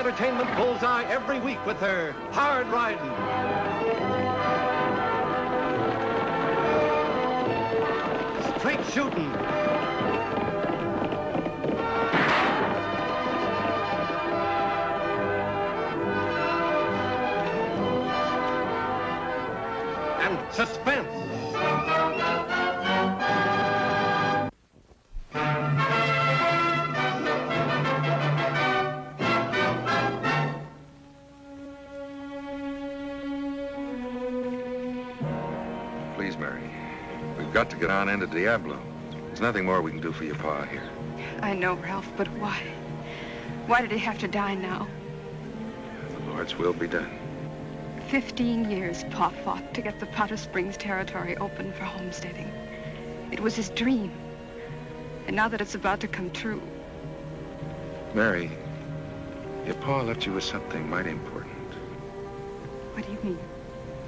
entertainment bullseye every week with her hard riding. Straight shooting. And suspense. Please, Mary. We've got to get on into Diablo. There's nothing more we can do for your pa here. I know, Ralph, but why? Why did he have to die now? The Lord's will be done. 15 years Pa fought to get the Potter Springs territory open for homesteading. It was his dream. And now that it's about to come true. Mary, your pa left you with something mighty important. What do you mean?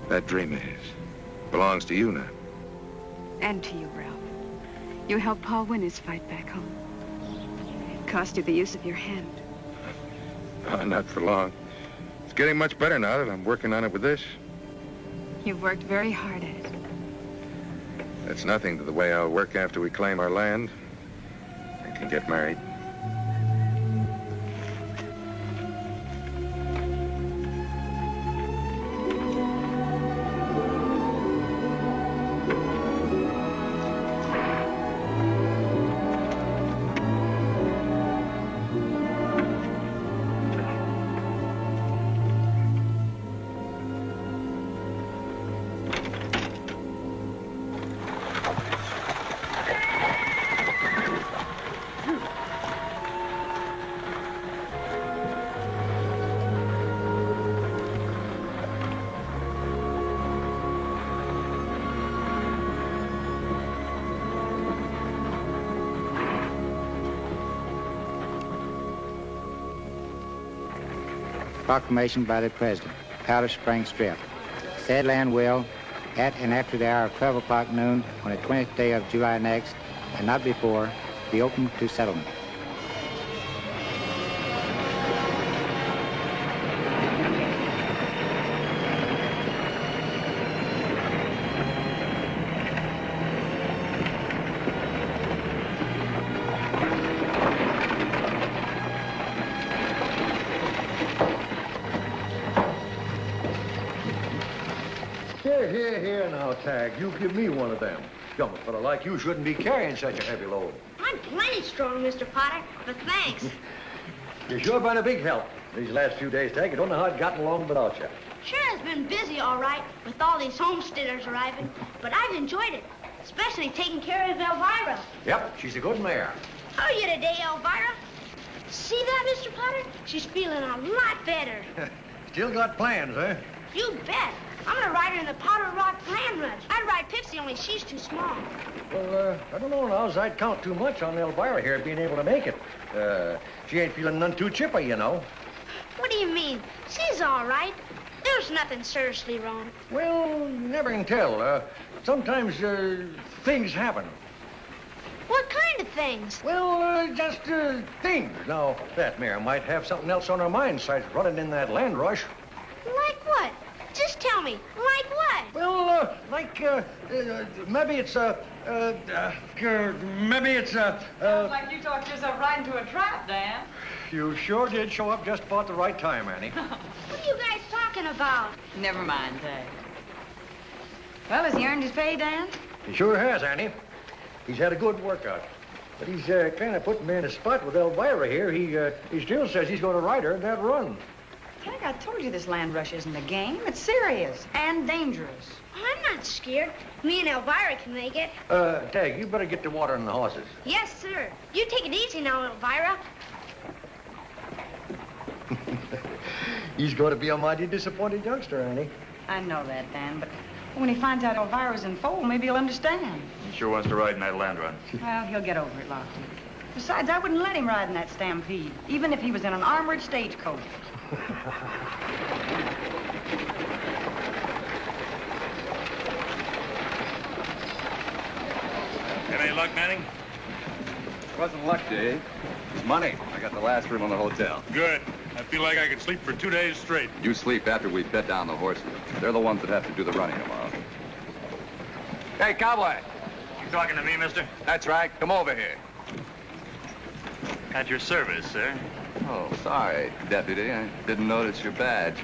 That dream of his belongs to you now. And to you, Ralph. You helped Pa win his fight back home. It cost you the use of your hand. Not for long. It's getting much better now that I'm working on it with this. You've worked very hard at it. That's nothing to the way I'll work after we claim our land and can get married. Proclamation by the President, Powder Springs Strip. Said land will, at and after the hour of 12 o'clock noon on the 20th day of July next, and not before, be open to settlement. Here now, Tag. You give me one of them. Young fella like you shouldn't be carrying such a heavy load. I'm plenty strong, Mr. Potter, but thanks. You've sure been a big help these last few days, Tag. You don't know how I'd gotten along without you. Sure has been busy, all right, with all these homesteaders arriving, but I've enjoyed it, especially taking care of Elvira. Yep, she's a good mare. How are you today, Elvira? See that, Mr. Potter? She's feeling a lot better. Still got plans, eh? You bet. I'm gonna ride her in the Powder Rock Land Rush. I'd ride Pipsy, only she's too small. Well, I don't know now, as I'd count too much on Elvira here being able to make it. She ain't feeling none too chippy, you know. What do you mean? She's all right. There's nothing seriously wrong. Well, you never can tell. Sometimes things happen. What kind of things? Well, just things. Now, that mare might have something else on her mind besides running in that land rush. Like what? Just tell me, like what? Well, maybe it's Sounds like you talked yourself right into a trap, Dan. You sure did show up just about the right time, Annie. What are you guys talking about? Never mind, Tag. Well, has he earned his pay, Dan? He sure has, Annie. He's had a good workout. But he's kind of putting me in a spot with Elvira here. He still says he's going to ride her in that run. Tag, I told you this land rush isn't a game. It's serious and dangerous. I'm not scared. Me and Elvira can make it. Tag, you better get to watering the horses. Yes, sir. You take it easy now, Elvira. He's going to be a mighty disappointed youngster, Annie. I know that, Dan, but when he finds out Elvira's in foal, maybe he'll understand. He sure wants to ride in that land run. Well, he'll get over it, Lofty. Besides, I wouldn't let him ride in that stampede, even if he was in an armored stagecoach. Have any luck, Manning? It wasn't luck, Dave. It's money. I got the last room on the hotel. Good. I feel like I could sleep for 2 days straight. You sleep after we bed down the horses. They're the ones that have to do the running tomorrow. Hey, cowboy. You talking to me, mister? That's right. Come over here. At your service, sir. Oh, sorry, deputy. I didn't notice your badge.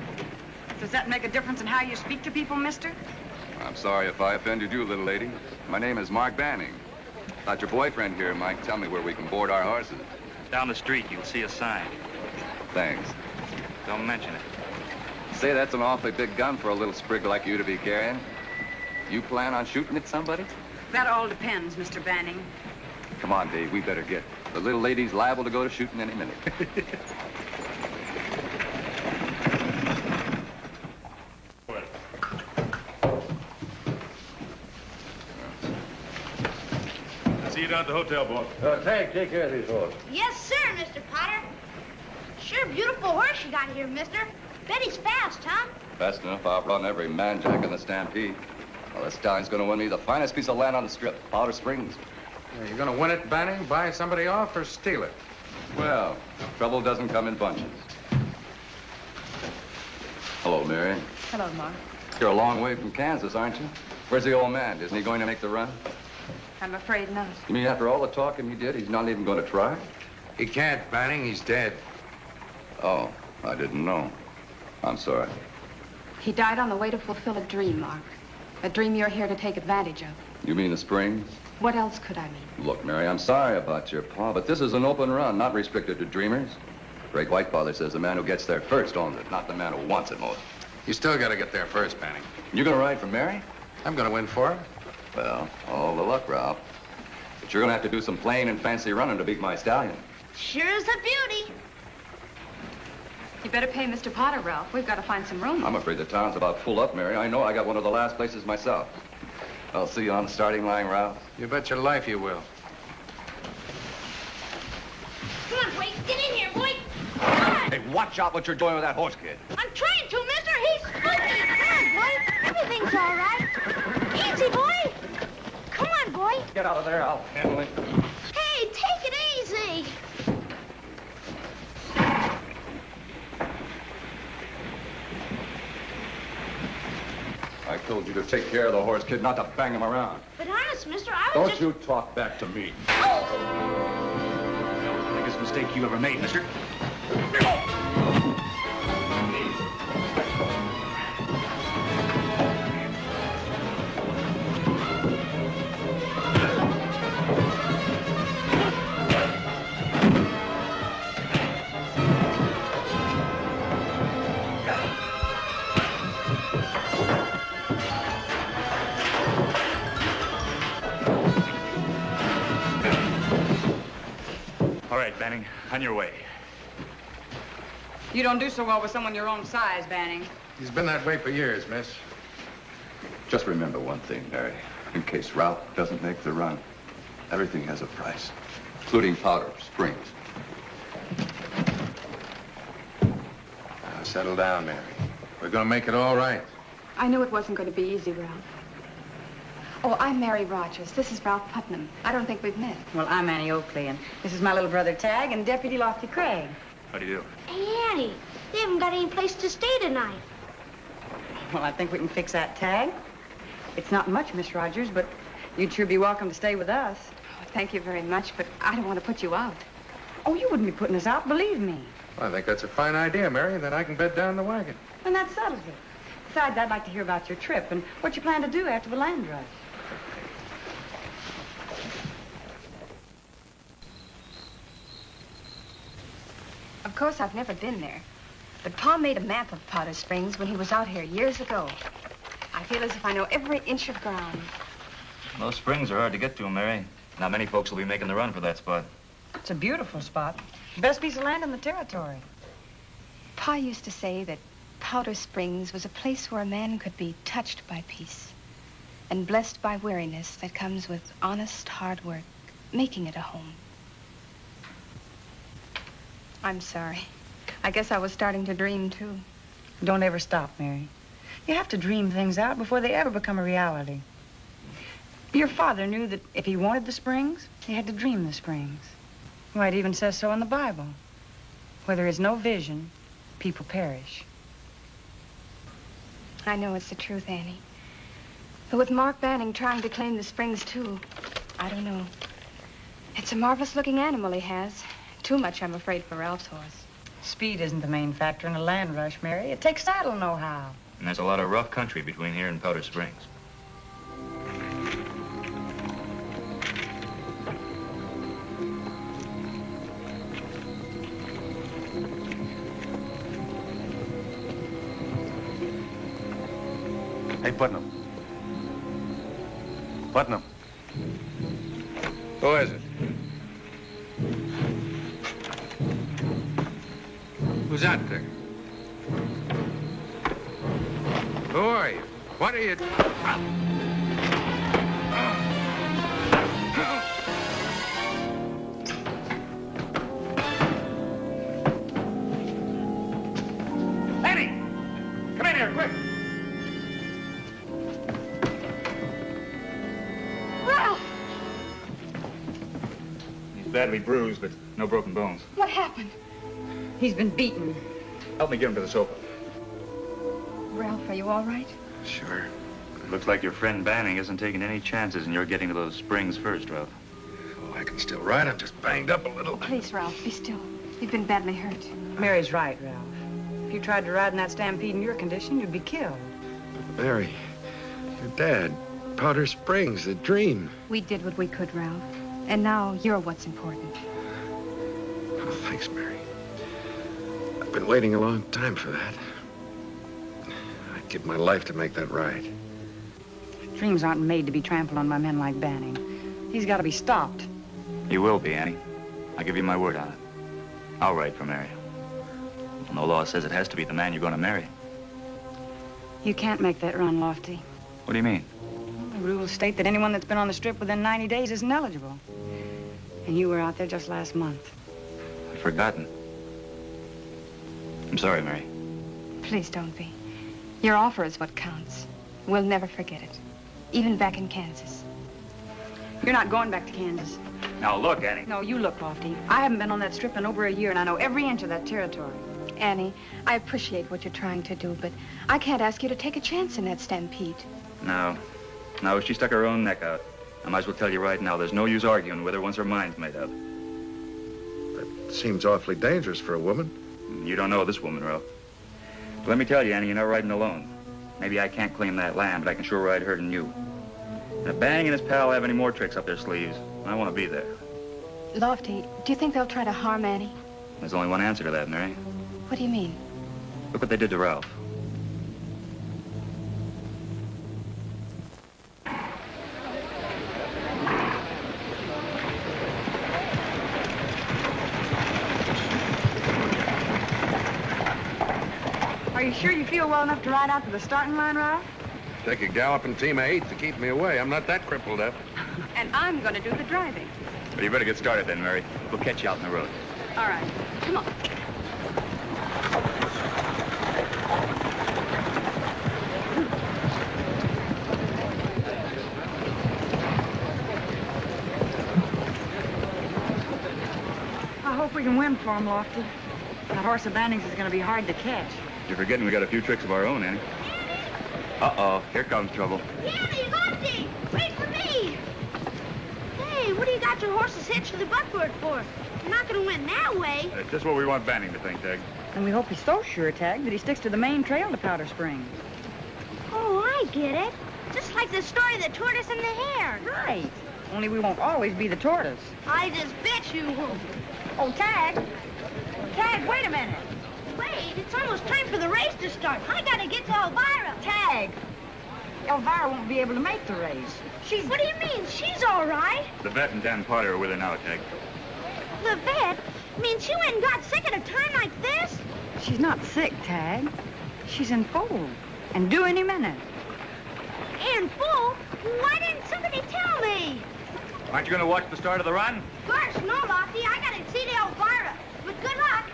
Does that make a difference in how you speak to people, mister? I'm sorry if I offended you, little lady. My name is Mark Banning. Thought your boyfriend here might tell me where we can board our horses. Down the street, you'll see a sign. Thanks. Don't mention it. Say, that's an awfully big gun for a little sprig like you to be carrying. You plan on shooting at somebody? That all depends, Mr. Banning. Come on, Dave, we better get. The little lady's liable to go to shooting any minute. See you down at the hotel, boy. Take care of these horses. Yes, sir, Mr. Potter. Sure beautiful horse you got here, mister. Bet he's fast, huh? Fast enough, I'll run every man-jack in the stampede. Well, this stallion's gonna win me the finest piece of land on the strip, Powder Springs. You gonna win it, Banning, buy somebody off, or steal it? Well, trouble doesn't come in bunches. Hello, Mary. Hello, Mark. You're a long way from Kansas, aren't you? Where's the old man? Isn't he going to make the run? I'm afraid not. You mean after all the talking he did, he's not even going to try? He can't, Banning, he's dead. Oh, I didn't know. I'm sorry. He died on the way to fulfill a dream, Mark. A dream you're here to take advantage of. You mean the Springs? What else could I mean? Look, Mary, I'm sorry about your pa, but this is an open run, not restricted to dreamers. Great Whitefather says the man who gets there first owns it, not the man who wants it most. You still gotta get there first, Banning. You gonna ride for Mary? I'm gonna win for her. Well, all the luck, Ralph. But you're gonna have to do some plain and fancy running to beat my stallion. Sure is a beauty. You better pay Mr. Potter, Ralph. We've got to find some room. I'm afraid the town's about full up, Mary. I know I got one of the last places myself. I'll see you on the starting line, Ralph. You bet your life you will. Come on, boy. Get in here, boy. Come on. Hey, watch out what you're doing with that horse, kid. I'm trying to, mister. He's spooky. Come on, boy. Everything's all right. Easy, boy. Come on, boy. Get out of there. I'll handle it. Hey, take it easy. I told you to take care of the horse, kid, not to bang him around. But honest, mister, I was Don't you talk back to me. Biggest mistake you ever made, mister. All right, Banning, on your way. You don't do so well with someone your own size, Banning. He's been that way for years, miss. Just remember one thing, Mary. In case Ralph doesn't make the run, everything has a price, including Powder Springs. Now, settle down, Mary. We're gonna make it all right. I knew it wasn't going to be easy, Ralph. Oh, I'm Mary Rogers. This is Ralph Putnam. I don't think we've met. Well, I'm Annie Oakley, and this is my little brother Tag and Deputy Lofty Craig. How do you do? Hey, Annie, they haven't got any place to stay tonight. Well, I think we can fix that, Tag. It's not much, Miss Rogers, but you'd sure be welcome to stay with us. Oh, thank you very much, but I don't want to put you out. Oh, you wouldn't be putting us out, believe me. Well, I think that's a fine idea, Mary. Then I can bed down the wagon. And that settles it. Besides, I'd like to hear about your trip and what you plan to do after the land rush. Of course, I've never been there. But Pa made a map of Powder Springs when he was out here years ago. I feel as if I know every inch of ground. Those springs are hard to get to, Mary. Not many folks will be making the run for that spot. It's a beautiful spot. Best piece of land in the territory. Pa used to say that Powder Springs was a place where a man could be touched by peace and blessed by weariness that comes with honest, hard work, making it a home. I'm sorry. I guess I was starting to dream, too. Don't ever stop, Mary. You have to dream things out before they ever become a reality. Your father knew that if he wanted the springs, he had to dream the springs. Why, it even says so in the Bible. Where there is no vision, people perish. I know it's the truth, Annie. But with Mark Banning trying to claim the springs, too, I don't know. It's a marvelous-looking animal he has. Too much, I'm afraid, for Ralph's horse. Speed isn't the main factor in a land rush, Mary. It takes saddle know-how. And there's a lot of rough country between here and Powder Springs. Hey, Putnam. Putnam. Who is it? Who's out there? Who are you? What are you... Annie! Come in here, quick! Ralph! He's badly bruised, but no broken bones. What happened? He's been beaten. Help me get him to the sofa. Ralph, are you all right? Sure. Looks like your friend Banning isn't taking any chances, and you're getting to those springs first, Ralph. Oh, I can still ride. I'm just banged up a little. Please, Ralph, be still. You've been badly hurt. Mary's right, Ralph. If you tried to ride in that stampede in your condition, you'd be killed. Mary, your dad, Powder Springs, the dream. We did what we could, Ralph. And now you're what's important. Oh, thanks, Mary. I've been waiting a long time for that. I'd give my life to make that right. Dreams aren't made to be trampled on by men like Banning. He's got to be stopped. He will be, Annie. I give you my word on it. I'll ride for Mary. No law says it has to be the man you're going to marry. You can't make that run, Lofty. What do you mean? The rules state that anyone that's been on the strip within 90 days isn't eligible. And you were out there just last month. I've forgotten. I'm sorry, Mary. Please don't be. Your offer is what counts. We'll never forget it. Even back in Kansas. You're not going back to Kansas. Now, look, Annie. No, you look, Lofty. I haven't been on that strip in over a year, and I know every inch of that territory. Annie, I appreciate what you're trying to do, but I can't ask you to take a chance in that stampede. No. No, she stuck her own neck out. I might as well tell you right now, there's no use arguing with her once her mind's made up. That seems awfully dangerous for a woman. You don't know this woman, Ralph. But let me tell you, Annie, you're not riding alone. Maybe I can't claim that land, but I can sure ride her than you. And if Banning and his pal have any more tricks up their sleeves, I want to be there. Lofty, do you think they'll try to harm Annie? There's only one answer to that, Mary. What do you mean? Look what they did to Ralph. Are you sure you feel well enough to ride out to the starting line, Ralph? Take a galloping team of 8 to keep me away. I'm not that crippled up. And I'm going to do the driving. Well, you better get started then, Mary. We'll catch you out in the road. All right. Come on. I hope we can win for him, Lofty. That horse of Banning's is going to be hard to catch. You're forgetting we got a few tricks of our own, Annie. Uh-oh, here comes trouble. Yanny, Lofty! Wait for me! Hey, what do you got your horses hitched to the buckboard for? You're not going to win that way. That's just what we want Banning to think, Tag. And we hope he's so sure, Tag, that he sticks to the main trail to Powder Springs. Oh, I get it. Just like the story of the tortoise and the hare. Right. Only we won't always be the tortoise. I just bet you won't. Oh, Tag! Tag, wait a minute. Wait, it's almost time for the race to start. I got to get to Elvira. Tag! Elvira won't be able to make the race. What do you mean? She's all right. The vet and Dan Potter are with her now, Tag. The vet? Means she went and got sick at a time like this? She's not sick, Tag. She's in foal. And due any minute. And full? Why didn't somebody tell me? Aren't you going to watch the start of the run? Gosh, no, Lofty. I got to see to Elvira. But good luck.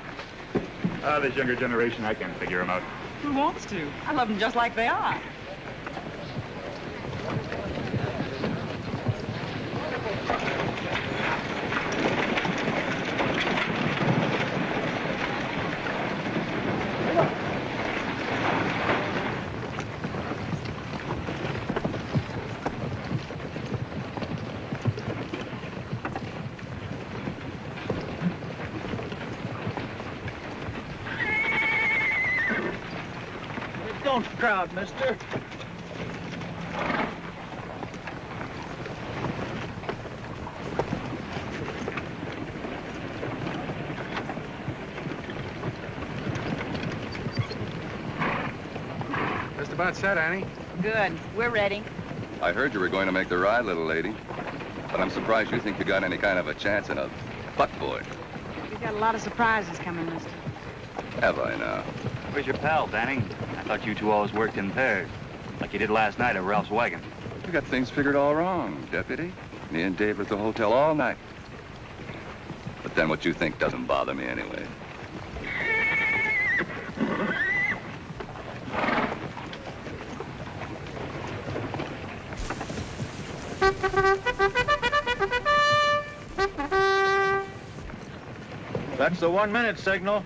Ah, this younger generation, I can't figure them out. Who wants to? I love them just like they are. crowd, mister. Just about set, Annie. Good. We're ready. I heard you were going to make the ride, little lady. But I'm surprised you think you got any kind of a chance in a buckboard. We've got a lot of surprises coming, mister. Have I now? Where's your pal, Banning? I thought you two always worked in pairs, like you did last night at Ralph's wagon. You got things figured all wrong, Deputy. Me and Dave were at the hotel all night. But then what you think doesn't bother me anyway. That's the 1-minute signal.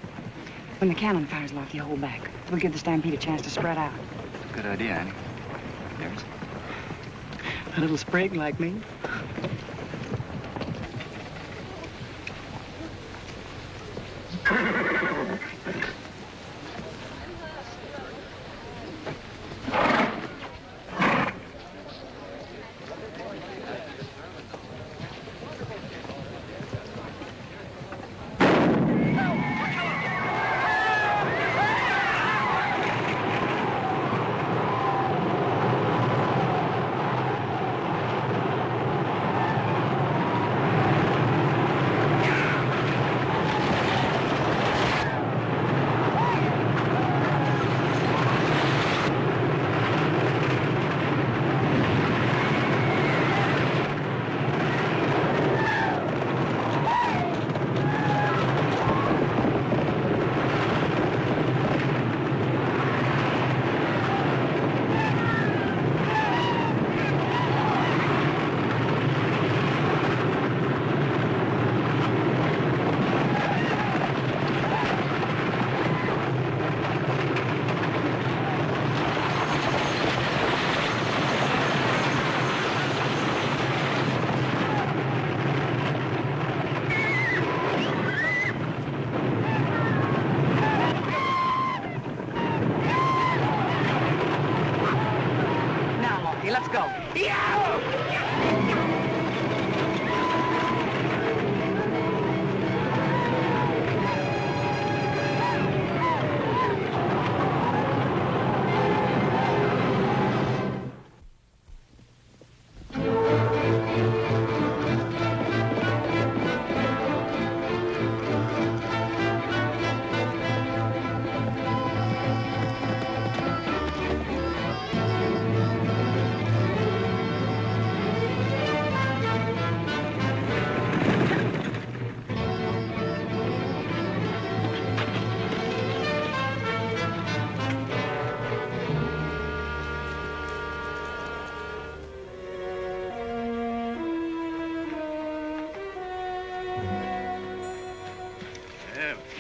When the cannon fires off, you hold back. We'll give the stampede a chance to spread out. Good idea, Annie. There's A little sprig like me. Let's go.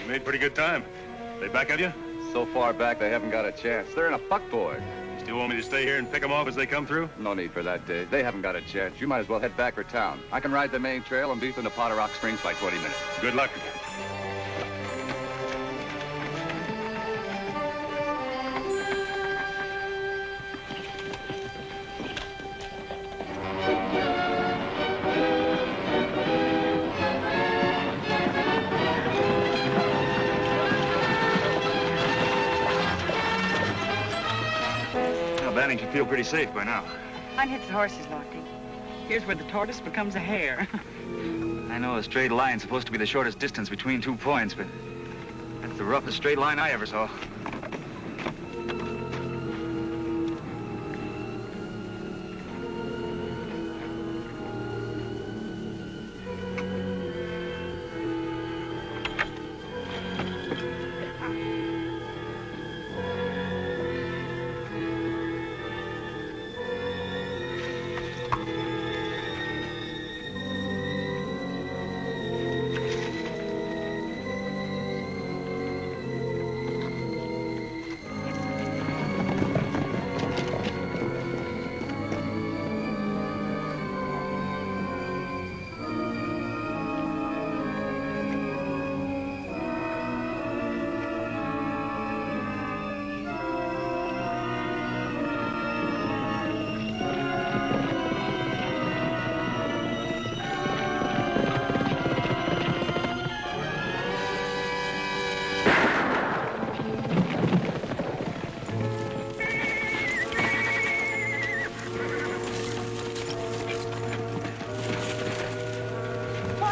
Made pretty good time. They back at you? So far back, they haven't got a chance. They're in a buckboard. Still want me to stay here and pick them off as they come through? No need for that, Dave. They haven't got a chance. You might as well head back for town. I can ride the main trail and be through the Potter Rock Springs by 20 minutes. Good luck. Banning should feel pretty safe by now. Unhitch the horses, Lofty. Here's where the tortoise becomes a hare. I know a straight line's supposed to be the shortest distance between 2 points, but that's the roughest straight line I ever saw.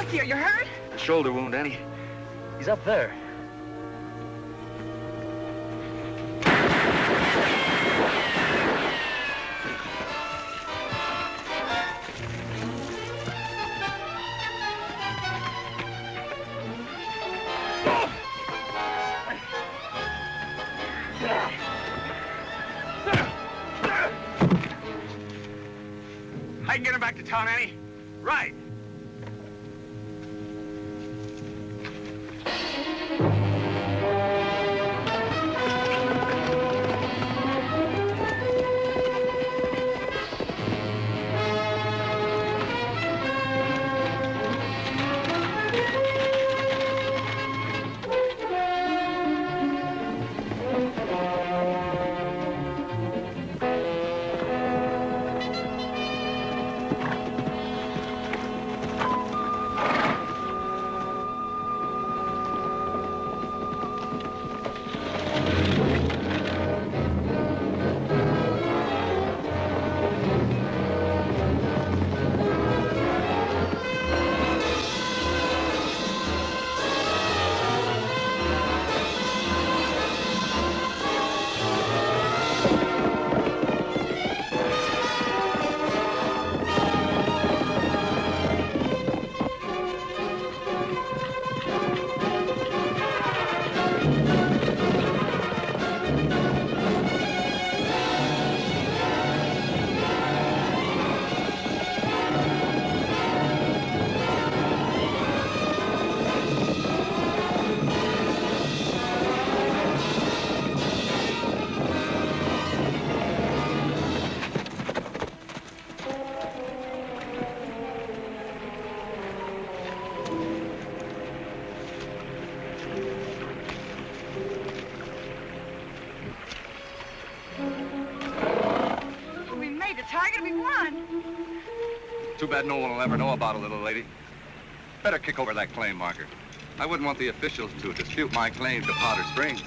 Nancy, are you hurt? A shoulder wound, Annie. He's up there. I can get him back to town, Annie. Right. Too bad no one will ever know about it, little lady. Better kick over that claim marker. I wouldn't want the officials to dispute my claim to Powder Springs.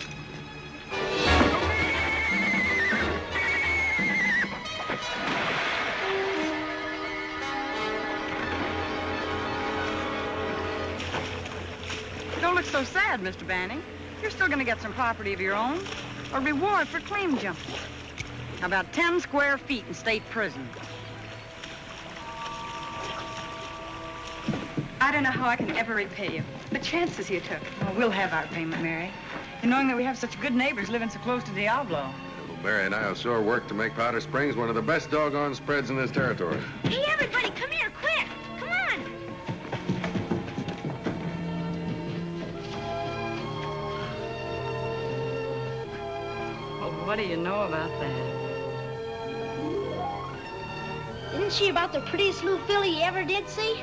Don't look so sad, Mr. Banning. You're still going to get some property of your own. A reward for claim jumping. About 10 square feet in state prison. I don't know how I can ever repay you. The chances you took. Well, we'll have our payment, Mary. And knowing that we have such good neighbors living so close to Diablo. Little Mary and I will sure work to make Powder Springs one of the best doggone spreads in this territory. Hey, everybody, come here, quick. Come on. Well, what do you know about that? Isn't she about the prettiest little filly you ever did see?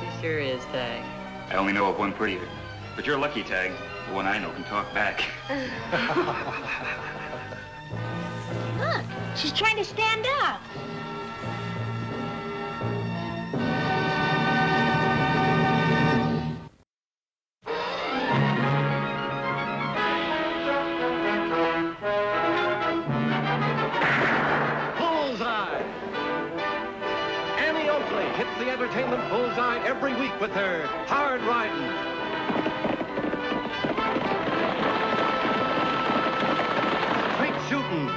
She sure is, Tag. I only know of one prettier. But you're lucky, Tag. The one I know can talk back. Look, she's trying to stand up. Bullseye! Annie Oakley hits the entertainment bullseye every week with her hard riding. Straight shooting.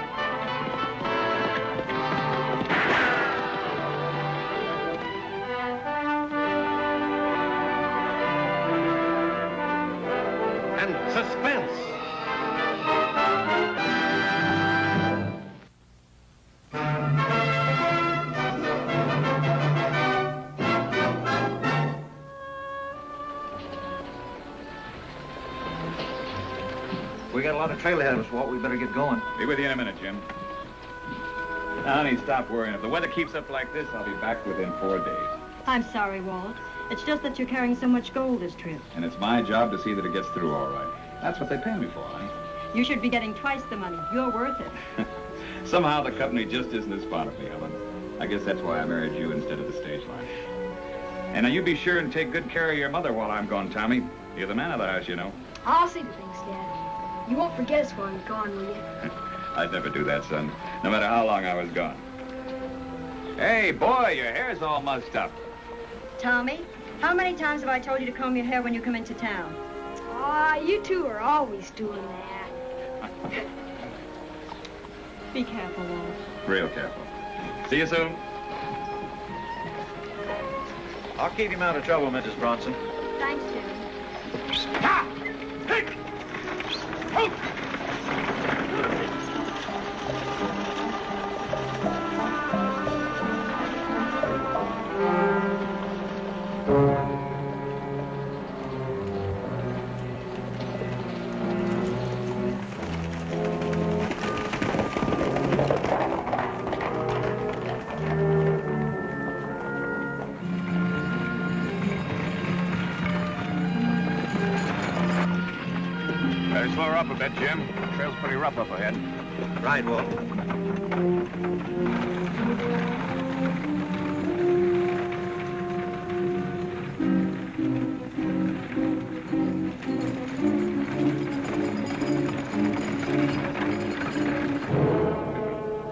And suspense. We got a lot of trail ahead of us, Walt. We better get going. Be with you in a minute, Jim. Now, honey, stop worrying. If the weather keeps up like this, I'll be back within 4 days. I'm sorry, Walt. It's just that you're carrying so much gold this trip. And it's my job to see that it gets through all right. That's what they pay me for, honey. You should be getting twice the money. You're worth it. Somehow the company just isn't as fond of me, Helen. I guess that's why I married you instead of the stage line. And now you be sure and take good care of your mother while I'm gone, Tommy. You're the man of the house, you know. I'll see to things, Dad. You won't forget us while I'm gone, will you? I'd never do that, son, no matter how long I was gone. Hey, boy, your hair's all mussed up. Tommy, How many times have I told you to comb your hair when you come into town? Aw, you two are always doing that. Be careful, Walt. Real careful. See you soon. I'll keep him out of trouble, Mrs. Bronson. Thanks, Jim. Better slow her up a bit, Jim. Trail's pretty rough up ahead. Right, Walt.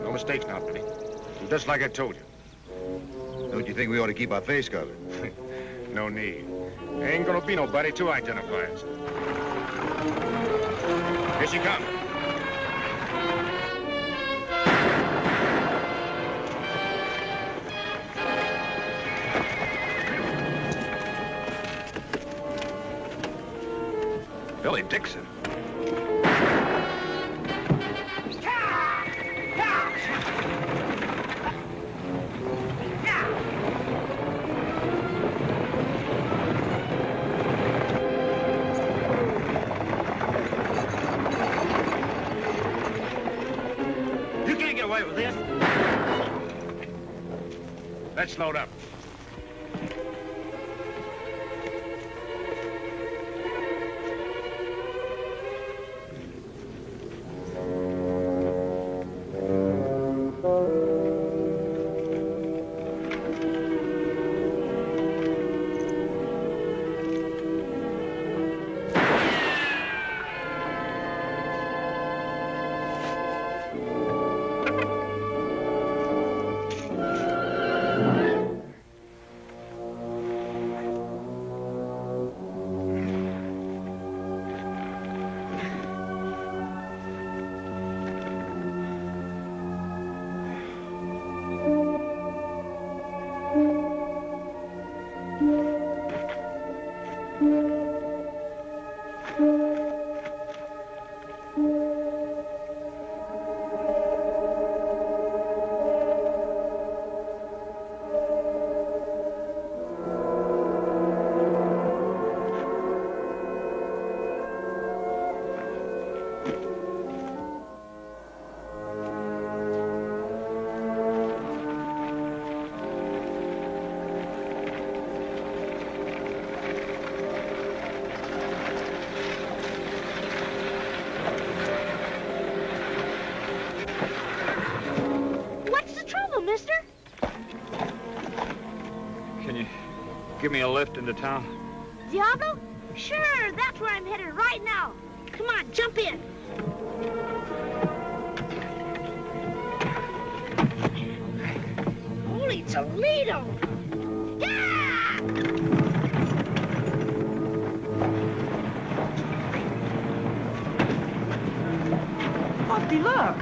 No mistakes now, Billy. Just like I told you. Don't you think we ought to keep our face covered? No need. There ain't gonna be nobody to identify us. Here she comes. Billy Dixon. With this? Let's load up. Give me a lift into town. Diablo? Sure, that's where I'm headed right now. Come on, jump in. Holy Toledo! Yeah! Lofty, look.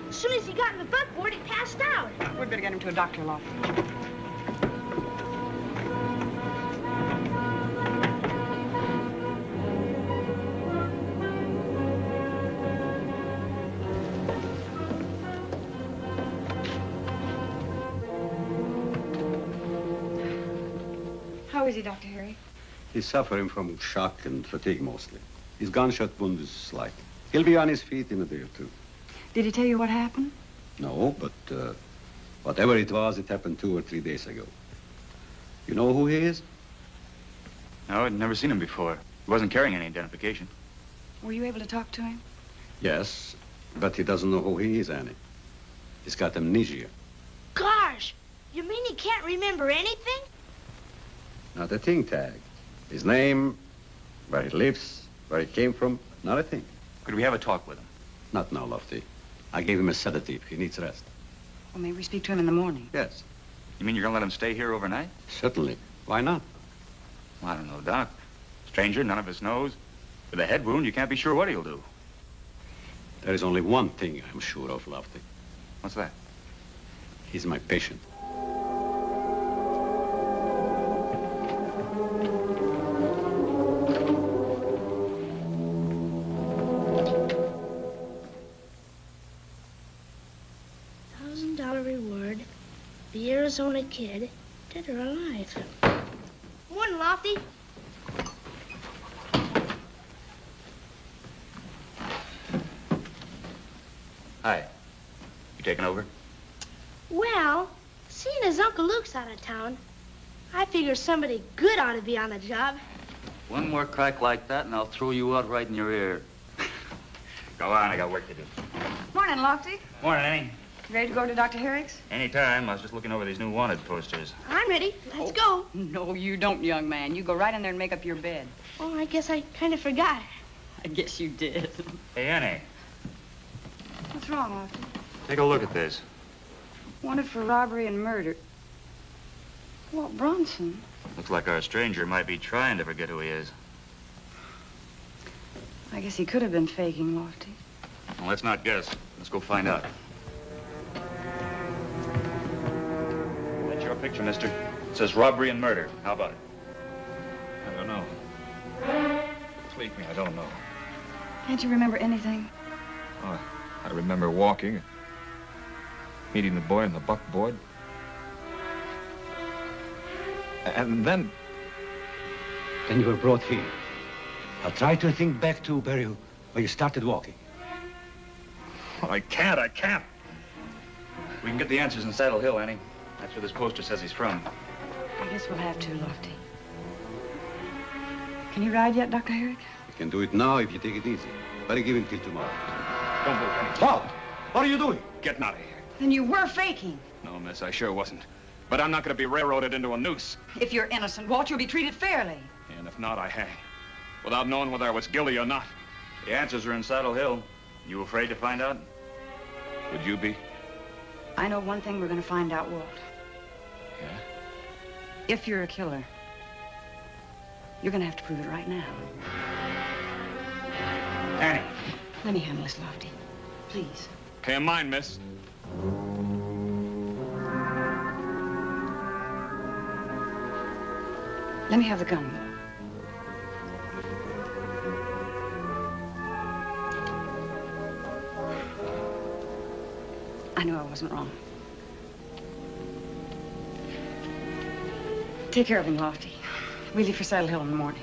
As soon as he got in the buckboard, he passed out. We'd better get him to a doctor, Lofty. How is he, Dr. Harry? He's suffering from shock and fatigue mostly. His gunshot wound is slight. He'll be on his feet in a day or two. Did he tell you what happened? No, but whatever it was, it happened 2 or 3 days ago. You know who he is? No, I'd never seen him before. He wasn't carrying any identification. Were you able to talk to him? Yes, but he doesn't know who he is, Annie. He's got amnesia. Gosh, you mean he can't remember anything? Not a thing tag. His name, Where he lives, where he came from, not a thing. Could we have a talk with him? Not now, Lofty. I gave him a sedative. He needs rest. Well, maybe we speak to him in the morning. Yes. You mean you're gonna let him stay here overnight? Certainly. Why not? Well, I don't know, Doc. Stranger, none of us knows. With a head wound, you can't be sure what he'll do. There is only one thing I'm sure of, Lofty. What's that? He's my patient. $1,000 reward. The Arizona Kid, dead or alive. Morning, Lofty. Hi. You taking over? Well, seeing as Uncle Luke's out of town, I figure somebody good ought to be on the job. One more crack like that, and I'll throw you out right in your ear. Go on, I got work to do. Morning, Lofty. Morning, Annie. Ready to go to Dr. Herrick's? Anytime. I was just looking over these new wanted posters. I'm ready. Let's go. No, you don't, young man. You go right in there and make up your bed. Oh, I guess I kind of forgot. I guess you did. Hey, Annie, What's wrong, Lofty? take a look at this. Wanted for robbery and murder. Walt Bronson? Looks like our stranger might be trying to forget who he is. I guess he could have been faking, Lofty. Well, let's not guess. Let's go find out. That's your picture, mister. It says robbery and murder. How about it? I don't know. Believe me, I don't know. Can't you remember anything? Oh, I remember walking, meeting the boy on the buckboard. And then... Then you were brought here. Now try to think back to where you started walking. Well, I can't. We can get the answers in Saddle Hill, Annie. That's where this poster says he's from. I guess we'll have to, Lofty. Can you ride yet, Dr. Herrick? You can do it now if you take it easy. Better give him till tomorrow. Don't move, Annie. Walt! What are you doing? Getting out of here. Then you were faking. No, miss, I sure wasn't. But I'm not going to be railroaded into a noose. If you're innocent, Walt, you'll be treated fairly. And if not, I hang. Without knowing whether I was guilty or not. The answers are in Saddle Hill. You afraid to find out? Would you be? I know one thing we're going to find out, Walt. Yeah? If you're a killer, you're going to have to prove it right now. Annie. Let me handle this, Lofty. Please. Okay, I'm mine, miss. Let me have the gun. I knew I wasn't wrong. Take care of him, Lofty. We leave for Saddle Hill in the morning.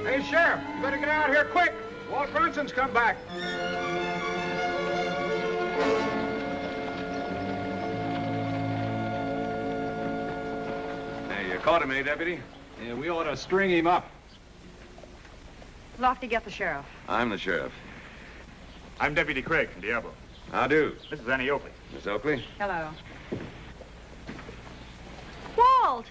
Hey, Sheriff, you better get out here quick. Walt Bronson's come back. Hey, you caught him, eh, Deputy? Yeah, we ought to string him up. Lofty, get the sheriff. I'm the sheriff. I'm Deputy Craig from Diablo. How do? This is Annie Oakley. Miss Oakley? Hello. Walt!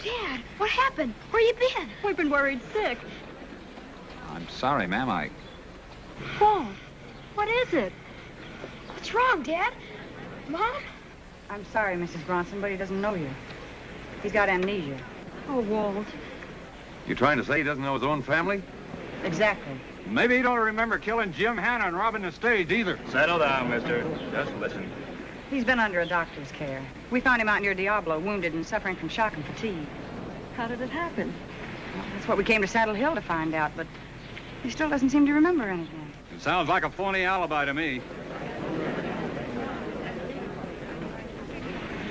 Dad, what happened? Where you been? We've been worried sick. I'm sorry, ma'am. Walt, what is it? What's wrong, Dad? Mom? I'm sorry, Mrs. Bronson, but he doesn't know you. He's got amnesia. Oh, Walt. You trying to say he doesn't know his own family? Exactly. Maybe he don't remember killing Jim Hanna and robbing the stage either. Settle down, mister. Just listen. He's been under a doctor's care. We found him out near Diablo, wounded and suffering from shock and fatigue. How did it happen? Well, that's what we came to Saddle Hill to find out, but he still doesn't seem to remember anything. It sounds like a phony alibi to me.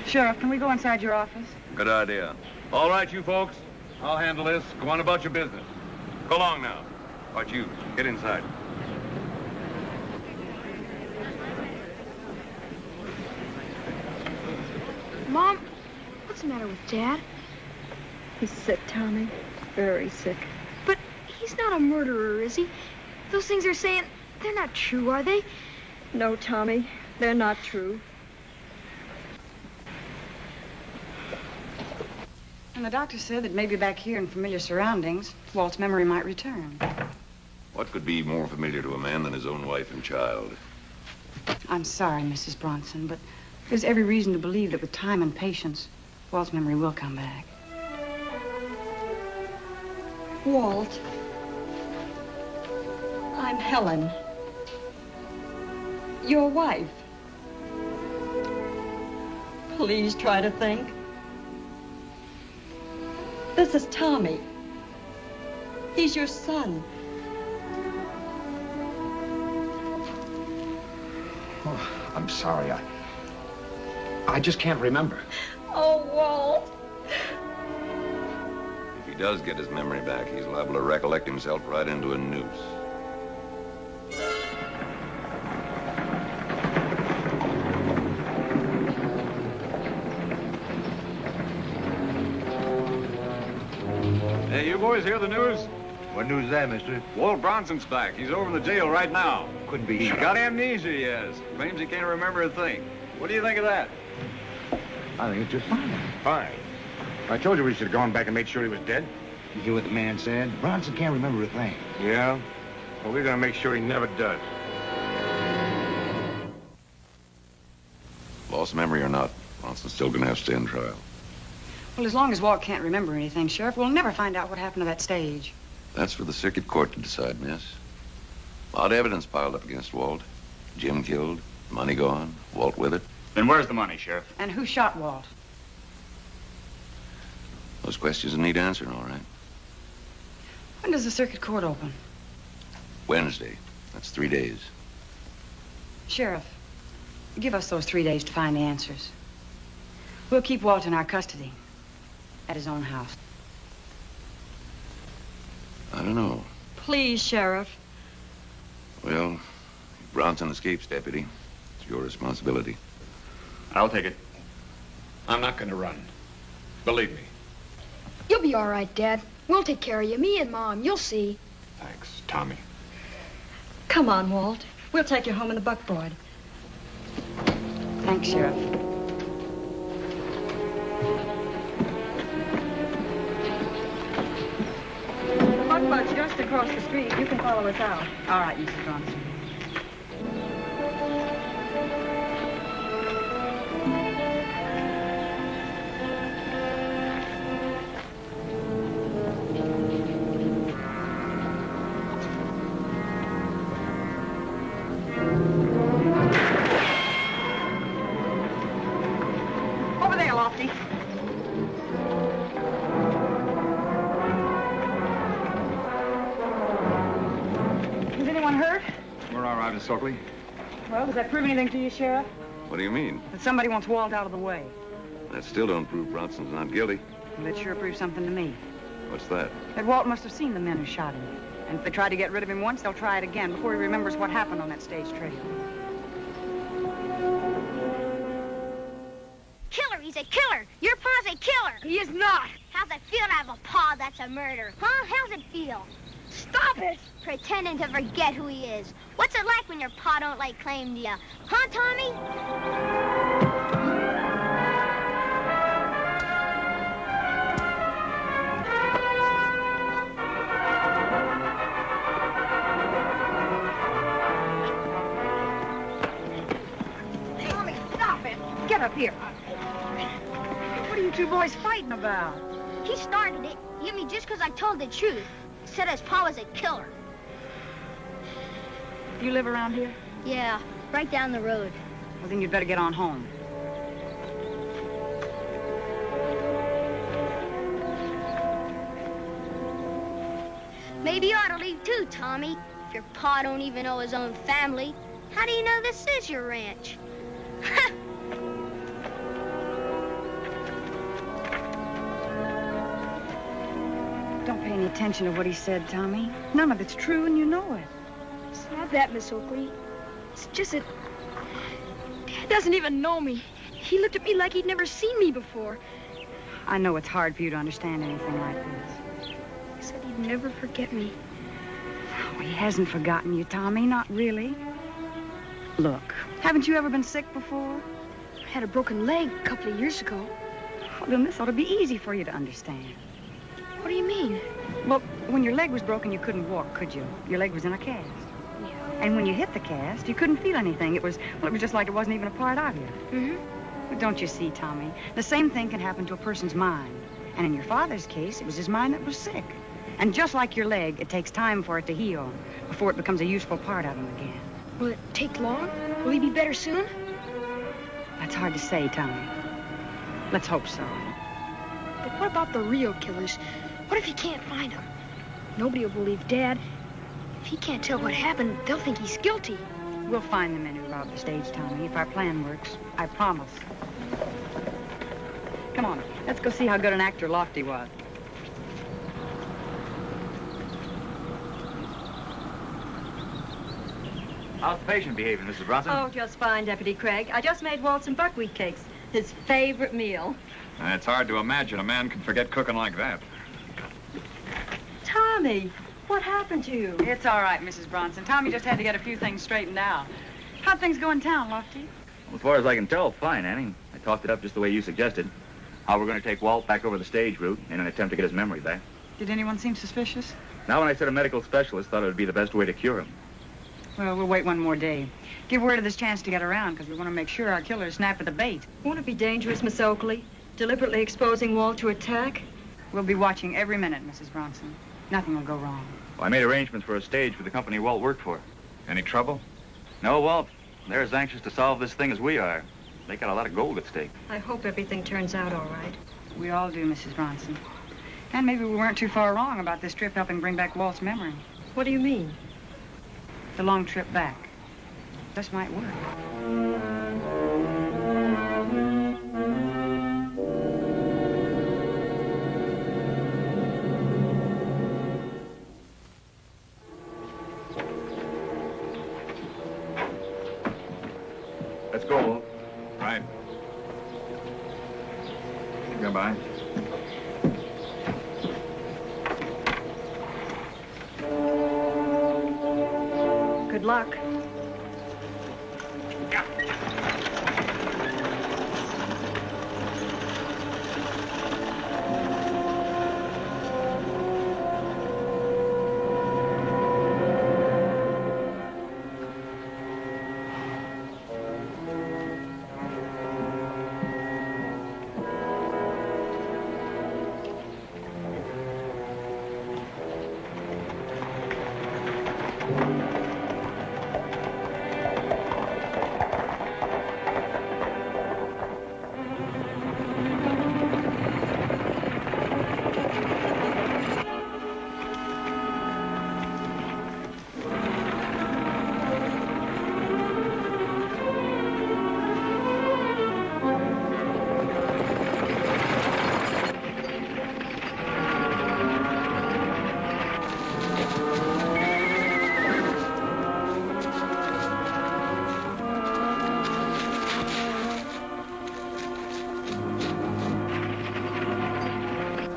Sheriff, can we go inside your office? Good idea. All right, you folks. I'll handle this. Go on about your business. Go along now. But you, get inside. Mom, what's the matter with Dad? He's sick, Tommy. Very sick. But he's not a murderer, is he? Those things they're saying, they're not true, are they? No, Tommy, they're not true. And the doctor said that maybe back here in familiar surroundings, Walt's memory might return. What could be more familiar to a man than his own wife and child? I'm sorry, Mrs. Bronson, but there's every reason to believe that with time and patience, Walt's memory will come back. Walt, I'm Helen. Your wife. Please try to think. This is Tommy. He's your son. Oh, I'm sorry. I just can't remember. Oh, Walt. If he does get his memory back, he's liable to recollect himself right into a noose. Hey, you boys hear the news? What news is that, mister? Walt Bronson's back. He's over in the jail right now. Couldn't be. He's got amnesia, he has. Claims he can't remember a thing. What do you think of that? I think it's just fine. Fine. I told you we should have gone back and made sure he was dead. You hear what the man said? Bronson can't remember a thing. Yeah? Well, we're gonna make sure he never does. Lost memory or not, Bronson's still gonna have to stand trial. Well, as long as Walt can't remember anything, Sheriff, we'll never find out what happened to that stage. That's for the circuit court to decide, miss. A lot of evidence piled up against Walt. Jim killed, money gone, Walt with it. Then where's the money, Sheriff? And who shot Walt? Those questions need answering, all right. When does the circuit court open? Wednesday. That's 3 days. Sheriff, give us those 3 days to find the answers. We'll keep Walt in our custody at his own house. I don't know. Please, Sheriff. Well, if Bronson escapes, Deputy, it's your responsibility. I'll take it. I'm not gonna run. Believe me. You'll be all right, Dad. We'll take care of you, me and Mom. You'll see. Thanks, Tommy. Come on, Walt. We'll take you home in the buckboard. Thanks, Sheriff. The buckboard's just across the street. You can follow us out. All right, Mrs. Bronson. Over there, Lofty. Is anyone hurt? We're all right, Miss Oakley. Well, does that prove anything to you, Sheriff? What do you mean? That somebody wants Walt out of the way. That still don't prove Bronson's not guilty. Well, that sure proves something to me. What's that? That Walt must have seen the men who shot him. And if they tried to get rid of him once, they'll try it again before he remembers what happened on that stage trail. Killer, he's a killer. Your pa's a killer. He is not. How's it feel to have a pa that's a murderer? Huh? How's it feel? Stop it! Pretending to forget who he is. What's it like when your pa don't lay claim to you? Huh, Tommy? Tommy, stop it! Get up here. What are you two boys fighting about? He started it. He hit me just because I told the truth. Said his pa was a killer. You live around here? Yeah, right down the road. Well, then you'd better get on home. Maybe you ought to leave too, Tommy. If your pa don't even know his own family, how do you know this is your ranch? Don't pay any attention to what he said, Tommy. None of it's true, and you know it. It's not that, Miss Oakley. It's just that Dad doesn't even know me. He looked at me like he'd never seen me before. I know it's hard for you to understand anything like this. He said he'd never forget me. Oh, he hasn't forgotten you, Tommy. Not really. Look, haven't you ever been sick before? I had a broken leg a couple of years ago. Well, then this ought to be easy for you to understand. What do you mean? Well, when your leg was broken, you couldn't walk, could you? Your leg was in a cast. Yeah. And when you hit the cast, you couldn't feel anything. It was just like it wasn't even a part of you. Mm-hmm. But don't you see, Tommy? The same thing can happen to a person's mind. And in your father's case, it was his mind that was sick. And just like your leg, it takes time for it to heal before it becomes a useful part of him again. Will it take long? Will he be better soon? That's hard to say, Tommy. Let's hope so. But what about the real killers? What if he can't find them? Nobody will believe Dad. If he can't tell what happened, they'll think he's guilty. We'll find the men who robbed the stage, Tommy, if our plan works. I promise. Come on, let's go see how good an actor Lofty was. How's the patient behaving, Mrs. Bronson? Oh, Just fine, Deputy Craig. I just made Walt some buckwheat cakes. His favorite meal. It's hard to imagine a man can forget cooking like that. Tommy, what happened to you? It's all right, Mrs. Bronson. Tommy just had to get a few things straightened out. How'd things go in town, Lofty? Well, as far as I can tell, fine, Annie. I talked it up just the way you suggested. How we're going to take Walt back over the stage route in an attempt to get his memory back. Did anyone seem suspicious? Now, when I said a medical specialist thought it would be the best way to cure him. Well, we'll wait one more day. Give word of this chance to get around, because we want to make sure our killers snap at the bait. Won't it be dangerous, Miss Oakley? Deliberately exposing Walt to attack? We'll be watching every minute, Mrs. Bronson. Nothing will go wrong. Well, I made arrangements for a stage for the company Walt worked for. Any trouble? No, Walt. They're as anxious to solve this thing as we are. They got a lot of gold at stake. I hope everything turns out all right. We all do, Mrs. Bronson. And maybe we weren't too far wrong about this trip helping bring back Walt's memory. What do you mean? The long trip back. This might work. Let's go, Walt. Right. Goodbye. Good luck.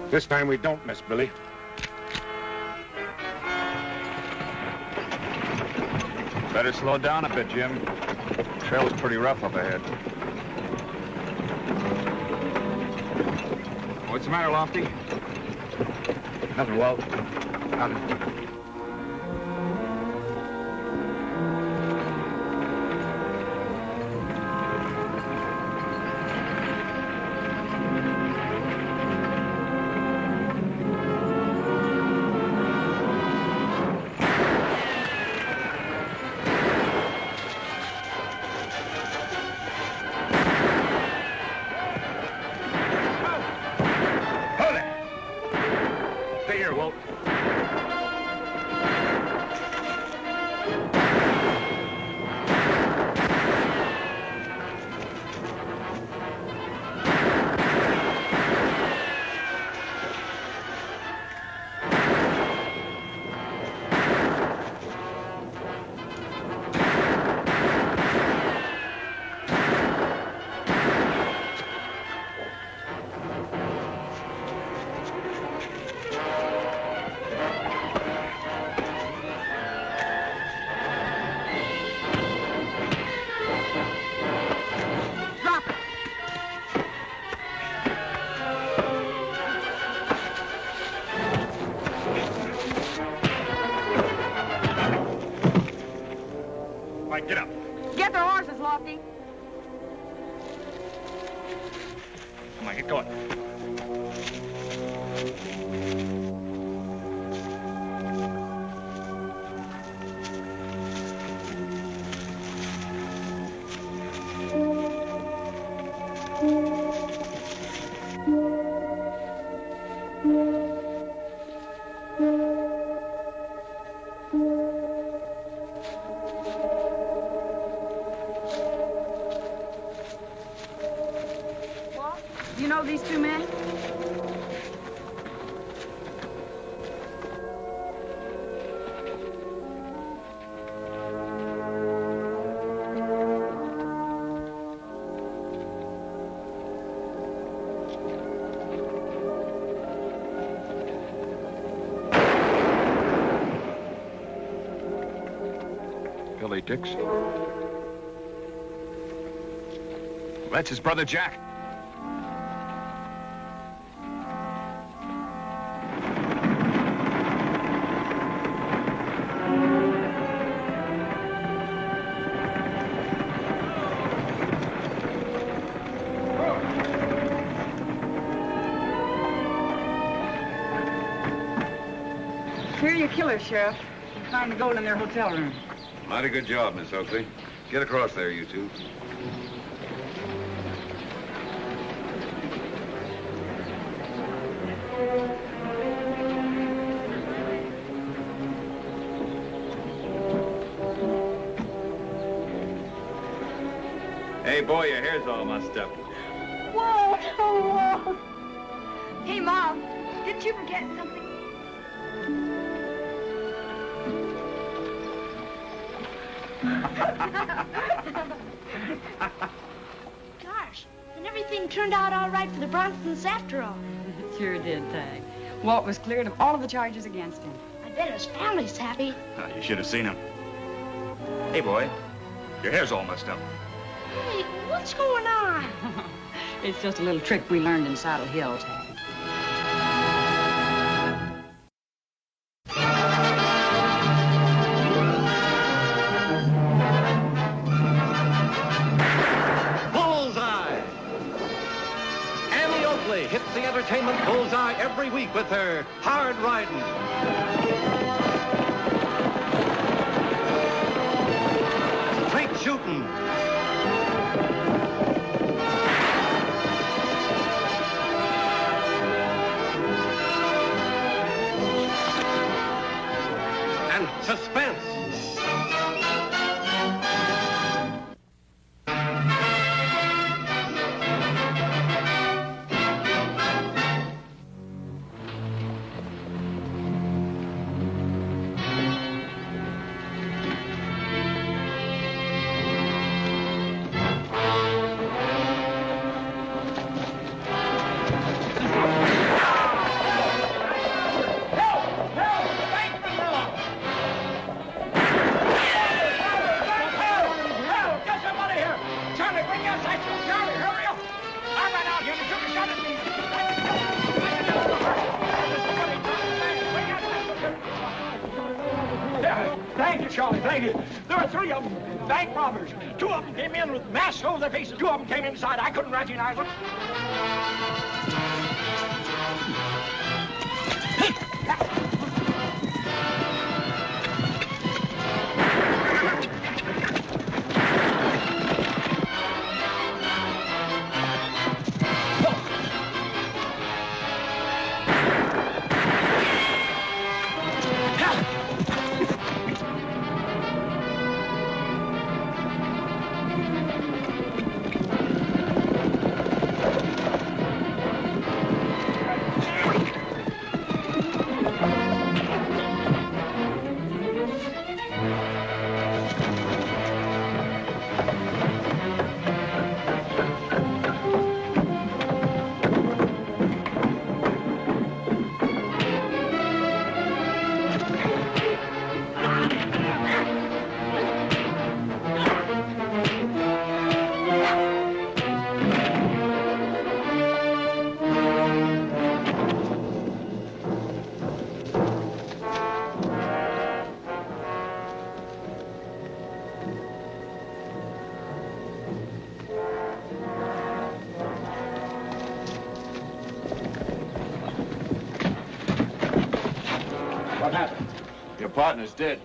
This time we don't miss, Billy. Better slow down a bit, Jim. Trail's pretty rough up ahead. What's the matter, Lofty? Nothing, Walt. Nothing. Stay here, Walt. right, get up. Get their horses, Lofty. Come on, get going. Do you know these two men? Billy Dix. That's his brother Jack. Here are your killers, Sheriff. You can find the gold in their hotel room. Mighty good job, Miss Oakley. Get across there, you two. Hey, boy, your hair's all mussed up. Whoa, whoa. Hey, Mom, didn't you forget something? Gosh, and everything turned out all right for the Bronsons after all. It sure did, Tag. Walt was cleared of all of the charges against him. I bet his family's happy. You should have seen him. Hey, boy, your hair's all messed up. Hey, what's going on? It's just a little trick we learned in Saddle Hill, Tag. Bullseye! Annie Oakley hits the entertainment bullseye every week with her hard riding. Straight shooting. And suspense. Thank you, Charlie, thank you. There were 3 of them, bank robbers. 2 of them came in with masks over their faces. 2 of them came inside. I couldn't recognize them. What happened? Your partner's dead.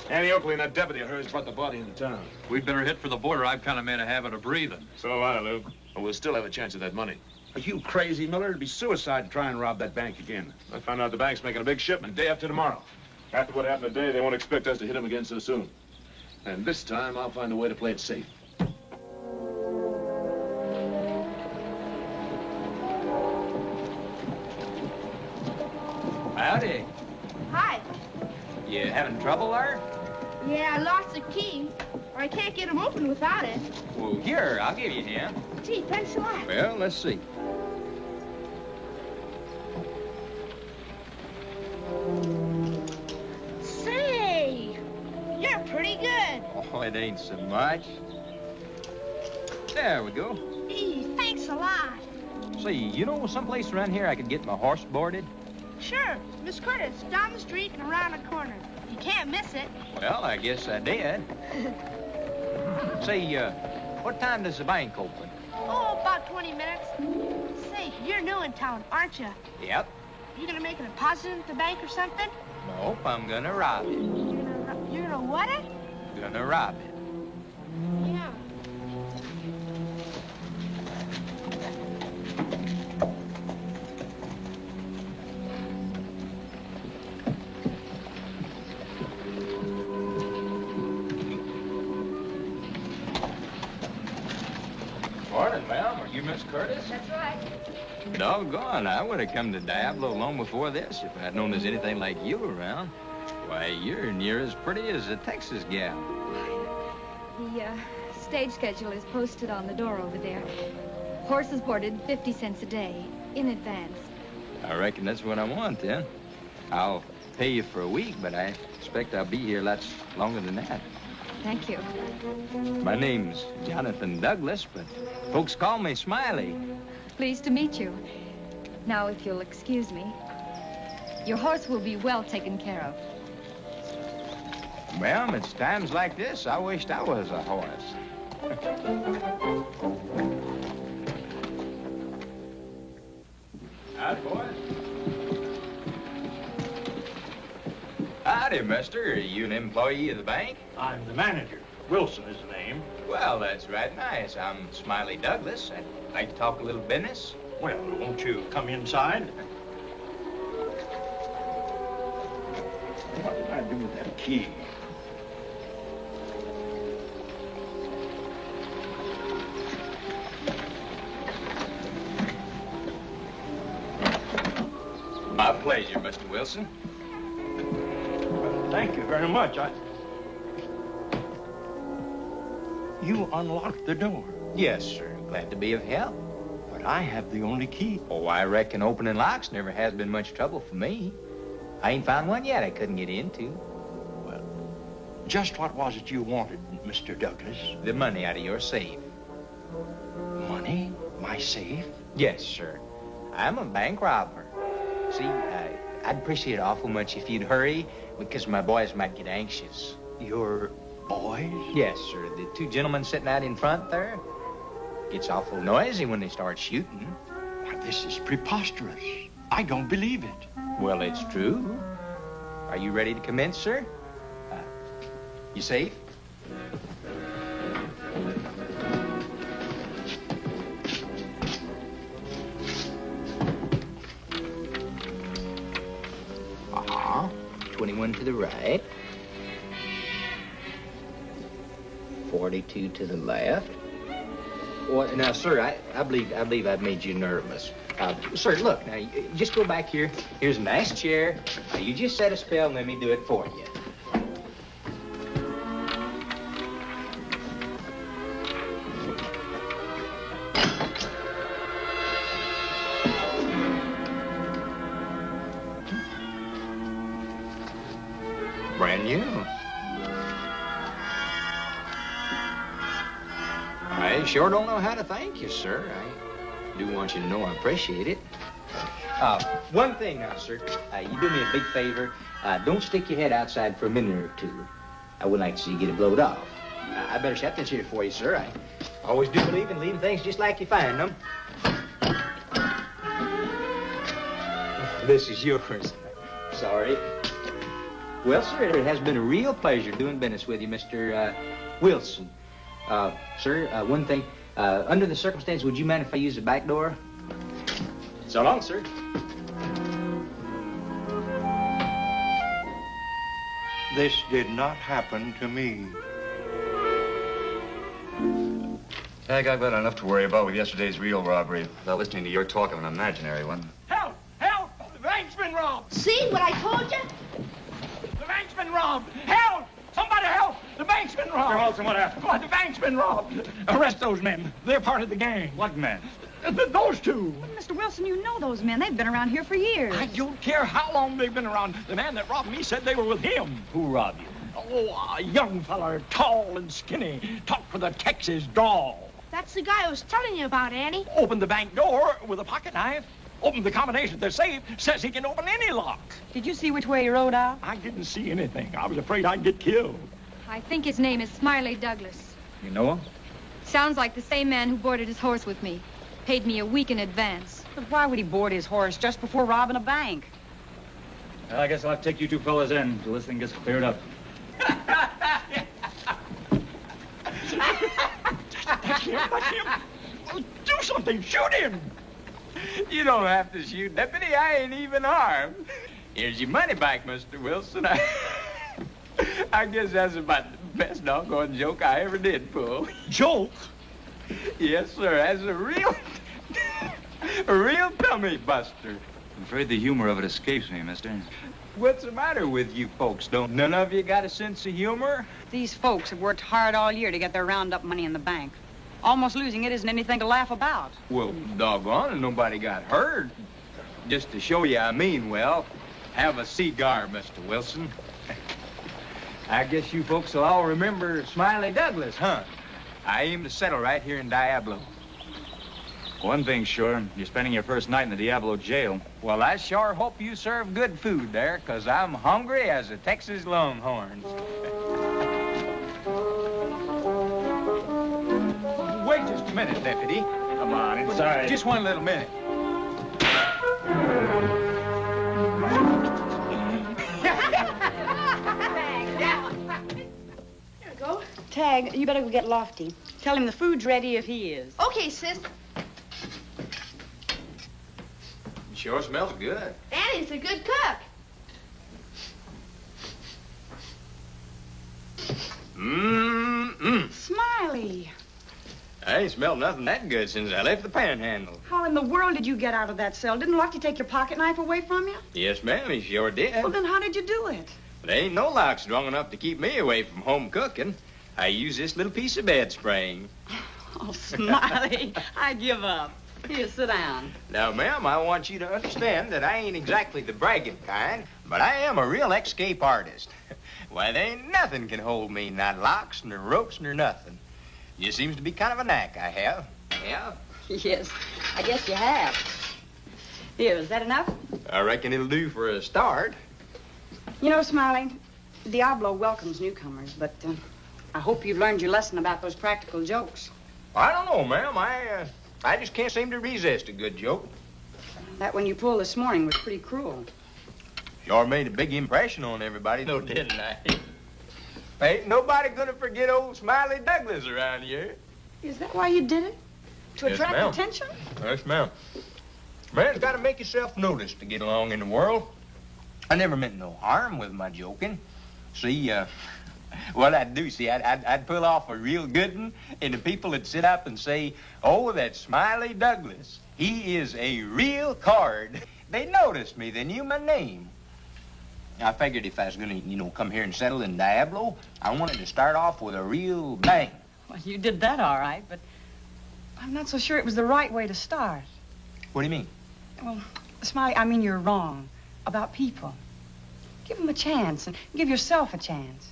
Annie Oakley and that deputy of hers brought the body into town. We'd better hit for the border. I've kind of made a habit of breathing. So have I, Lou. But we'll still have a chance at that money. Are you crazy, Miller? It'd be suicide to try and rob that bank again. I found out the bank's making a big shipment day after tomorrow. After what happened today, they won't expect us to hit them again so soon. And this time, I'll find a way to play it safe. Howdy. Hi. You having trouble there? Yeah, I lost the key. Or I can't get them open without it. Well, here, I'll give you him. Gee, thanks a lot. Well, let's see. Say, you're pretty good. Oh, it ain't so much. There we go. Gee, thanks a lot. Say, you know someplace around here I could get my horse boarded? Sure, Miss Curtis, down the street and around the corner. You can't miss it. Well, I guess I did. Say, what time does the bank open? Oh, about 20 minutes. Say, you're new in town, aren't you? Yep. You gonna make a deposit at the bank or something? Nope, I'm gonna rob it. You're gonna what it? Gonna rob it. Yeah. Morning, ma'am. Are you Miss Curtis? That's right. Doggone, I would have come to Diablo long before this if I'd known there's anything like you around. Why, you're near as pretty as a Texas gal. The stage schedule is posted on the door over there. Horses boarded 50 cents a day, in advance. I reckon that's what I want, then. I'll pay you for a week, but I expect I'll be here lots longer than that. Thank you. My name's Jonathan Douglas, but folks call me Smiley. Pleased to meet you. Now, if you'll excuse me, your horse will be well taken care of. Ma'am, it's times like this I wished I was a horse. Howdy, boys. Howdy, mister. Are you an employee of the bank? I'm the manager. Wilson is the name. Well, that's right nice. I'm Smiley Douglas. I'd like to talk a little business. Well, won't you come inside? What did I do with that key? My pleasure, Mr. Wilson. Well, thank you very much. You unlocked the door. Yes, sir. Glad to be of help. But I have the only key. Oh, I reckon opening locks never has been much trouble for me. I ain't found one yet I couldn't get into. Well, just what was it you wanted, Mr. Douglas? The money out of your safe. Money? My safe? Yes, sir. I'm a bank robber. See, I'd appreciate it awful much if you'd hurry, because my boys might get anxious. Your boys? Yes, sir. The two gentlemen sitting out in front there. Gets awful noisy when they start shooting. Why, this is preposterous. I don't believe it. Well, it's true. Are you ready to commence, sir? You safe? Uh-huh. 21 to the right. 42 to the left. Well, now, sir, I believe I've made you nervous. Sir, look, now, just go back here. Here's a nice chair. Now, you just set a spell and let me do it for you. Brand new. I sure don't know how to thank you, sir. I do want you to know I appreciate it. One thing now, sir. You do me a big favor. Don't stick your head outside for a minute or two. I wouldn't like to see you get it blowed off. I better shut this here for you, sir. I always do believe in leaving things just like you find them. This is yours. Sorry. Well, sir, it has been a real pleasure doing business with you, Mr. Wilson. Sir, one thing. Under the circumstances, would you mind if I use the back door? So long, sir. This did not happen to me. Tag, I've got enough to worry about with yesterday's real robbery without listening to your talk of an imaginary one. Help! Help! The bank's been robbed! See what I told you? The bank's been robbed! Help! Somebody help! The bank's been robbed! Mr. Wilson, what happened? Why, the bank's been robbed! Arrest those men. They're part of the gang. What men? Those two. But, Mr. Wilson, you know those men. They've been around here for years. I don't care how long they've been around. The man that robbed me said they were with him. Who robbed you? Oh, a young fella, tall and skinny, talked with a Texas drawl. That's the guy I was telling you about, Annie. Opened the bank door with a pocket knife. Opened the combination to the safe. Says he can open any lock. Did you see which way he rode out? I didn't see anything. I was afraid I'd get killed. I think his name is Smiley Douglas. You know him? Sounds like the same man who boarded his horse with me. Paid me a week in advance. But why would he board his horse just before robbing a bank? Well, I guess I'll have to take you two fellas in until this thing gets cleared up. That's him. Well, do something. Shoot him. You don't have to shoot, Deputy. I ain't even armed. Here's your money back, Mr. Wilson. I guess that's about the best doggone joke I ever did pull. Joke? Yes, sir. That's a real tummy buster. I'm afraid the humor of it escapes me, mister. What's the matter with you folks? Don't none of you got a sense of humor? These folks have worked hard all year to get their roundup money in the bank. Almost losing it isn't anything to laugh about. Well, doggone it, nobody got hurt. Just to show you I mean well, have a cigar, Mr. Wilson. I guess you folks will all remember Smiley Douglas, huh? I aim to settle right here in Diablo. One thing's sure, you're spending your first night in the Diablo jail. Well, I sure hope you serve good food there, 'cause I'm hungry as a Texas Longhorn. Wait just a minute, Deputy. Come on, inside. Just one little minute. Here we go. Tag, you better go get Lofty. Tell him the food's ready if he is. Okay, sis. Sure smells good. Annie's a good cook. Smiley, I ain't smelled nothing that good since I left the Panhandle. how in the world did you get out of that cell? Didn't Lofty take your pocket knife away from you? Yes, ma'am, he sure did. Well, then how did you do it? There ain't no lock strong enough to keep me away from home cooking. I use this little piece of bed spring. Oh, Smiley, I give up. Here, sit down. Now, ma'am, I want you to understand that I ain't exactly the bragging kind, but I am a real escape artist. Why, there ain't nothing can hold me, not locks, nor ropes, nor nothing. Just seems to be kind of a knack I have. Yeah? Yes, I guess you have. Here, is that enough? I reckon it'll do for a start. You know, Smiley, Diablo welcomes newcomers, but I hope you've learned your lesson about those practical jokes. I don't know, ma'am. I just can't seem to resist a good joke. That one you pulled this morning was pretty cruel. Sure made a big impression on everybody, though, didn't I? Ain't nobody gonna forget old Smiley Douglas around here. Is that why you did it? To Yes, attract ma'am. attention? Yes, ma'am. Man's got to make himself noticed to get along in the world. I never meant no harm with my joking. See, what I'd do, I'd pull off a real good one, and the people would sit up and say, "Oh, that's Smiley Douglas. He is a real card." They noticed me. They knew my name. I figured if I was going to, come here and settle in Diablo, I wanted to start off with a real bang. Well, you did that all right, but I'm not so sure it was the right way to start. What do you mean? Well, Smiley, I mean you're wrong about people. Give them a chance and give yourself a chance.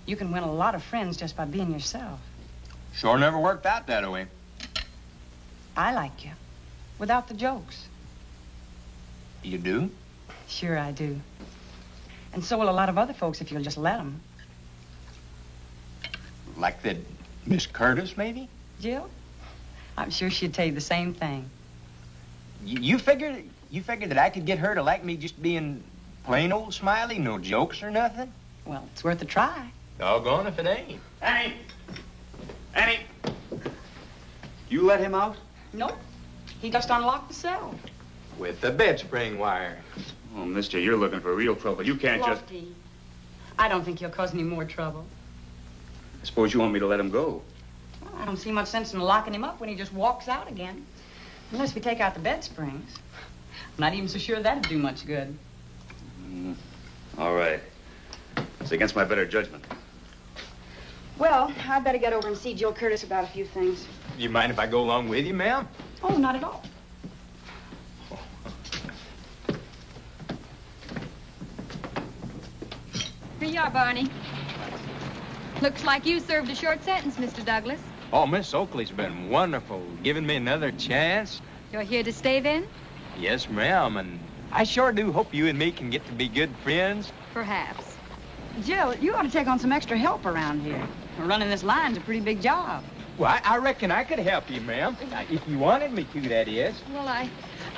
You can win a lot of friends just by being yourself. Sure never worked out that way. I like you, without the jokes. You do? Sure I do. And so will a lot of other folks if you'll just let them. Like that Miss Curtis, maybe? Jill? I'm sure she'd tell you the same thing. You figured that I could get her to like me just being Plain old Smiley, no jokes or nothing? Well, it's worth a try. Doggone if it ain't. Annie! Annie! You let him out? Nope. He just unlocked the cell. With the bed spring wire. Oh, mister, you're looking for real trouble. You can't just... Lofty, I don't think he'll cause any more trouble. I suppose you want me to let him go. Well, I don't see much sense in locking him up when he just walks out again. Unless we take out the bed springs. I'm not even so sure that'd do much good. All right. It's against my better judgment. Well, I'd better get over and see Joe Curtis about a few things. You mind if I go along with you, ma'am? Oh, not at all. Here you are, Barney. Looks like you served a short sentence, Mr. Douglas. Oh, Miss Oakley's been wonderful, giving me another chance. You're here to stay then? Yes, ma'am, and I sure do hope you and me can get to be good friends. Perhaps. Jill, you ought to take on some extra help around here. Running this line's a pretty big job. Well, I reckon I could help you, ma'am. If you wanted me to, that is. Well,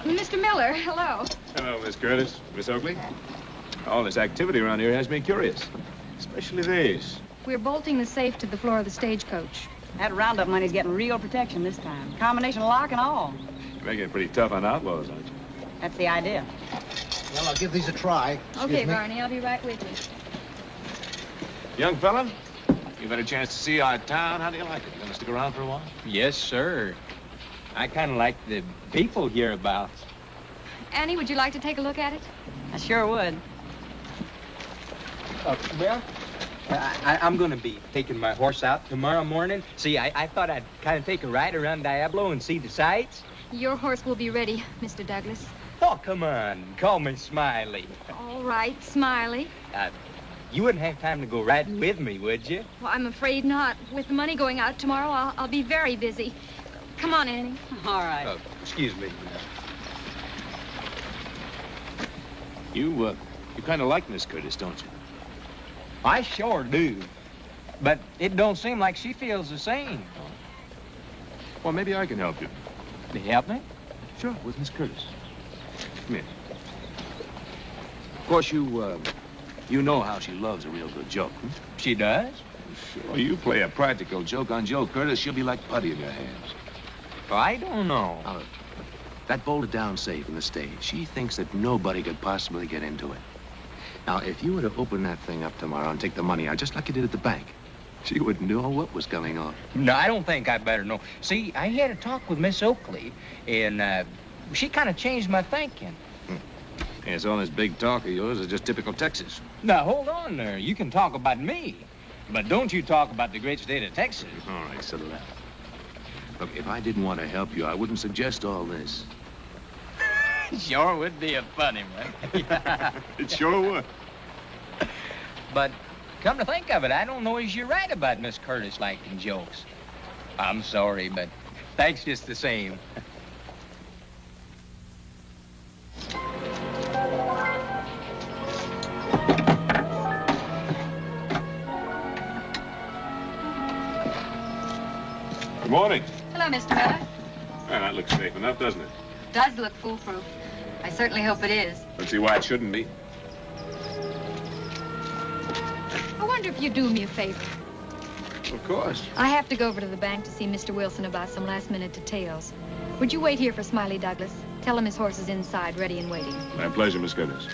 Mr. Miller, hello. Hello, Miss Curtis. Miss Oakley. All this activity around here has me curious. Especially these. We're bolting the safe to the floor of the stagecoach. That roundup money's getting real protection this time. Combination lock and all. You're making it pretty tough on outlaws, aren't you? That's the idea. Well, I'll give these a try. Okay, Barney, I'll be right with you. Young fella, you've had a chance to see our town. How do you like it? You gonna stick around for a while? Yes, sir. I kind of like the people hereabouts. Annie, would you like to take a look at it? I sure would. I'm going to be taking my horse out tomorrow morning. See, I thought I'd kind of take a ride around Diablo and see the sights. Your horse will be ready, Mr. Douglas. Oh, come on. Call me Smiley. All right, Smiley. You wouldn't have time to go riding with me, would you? Well, I'm afraid not. With the money going out tomorrow, I'll be very busy. Come on, Annie. All right. Excuse me. You kind of like Miss Curtis, don't you? I sure do. But it don't seem like she feels the same. Well, maybe I can help you. Can you help me? Sure, with Miss Curtis. Come here. Of course, you know how she loves a real good joke. She does? Sure, you play a practical joke on Joe Curtis, she'll be like putty in your hands. I don't know. Now, look, that bolted down safe in the stage, she thinks that nobody could possibly get into it. Now, if you were to open that thing up tomorrow and take the money out, just like you did at the bank, she wouldn't know what was going on. No, I don't think I better know. See, I had a talk with Miss Oakley, and she kind of changed my thinking. Yes, all this big talk of yours is just typical Texas. Now, hold on there. You can talk about me, but don't you talk about the great state of Texas. All right, settle down. Look, if I didn't want to help you, I wouldn't suggest all this. Sure would be a funny one. It sure would. But come to think of it, I don't know as you're right about Miss Curtis liking jokes. I'm sorry, but thanks just the same. Good morning. Hello, Mr. Miller. Well, that looks safe enough, doesn't it? Does look foolproof. I certainly hope it is. Don't see why it shouldn't be. I wonder if you'd do me a favor. Of course. I have to go over to the bank to see Mr. Wilson about some last-minute details. Would you wait here for Smiley Douglas? Tell him his horse is inside, ready and waiting. My pleasure, Miss Curtis.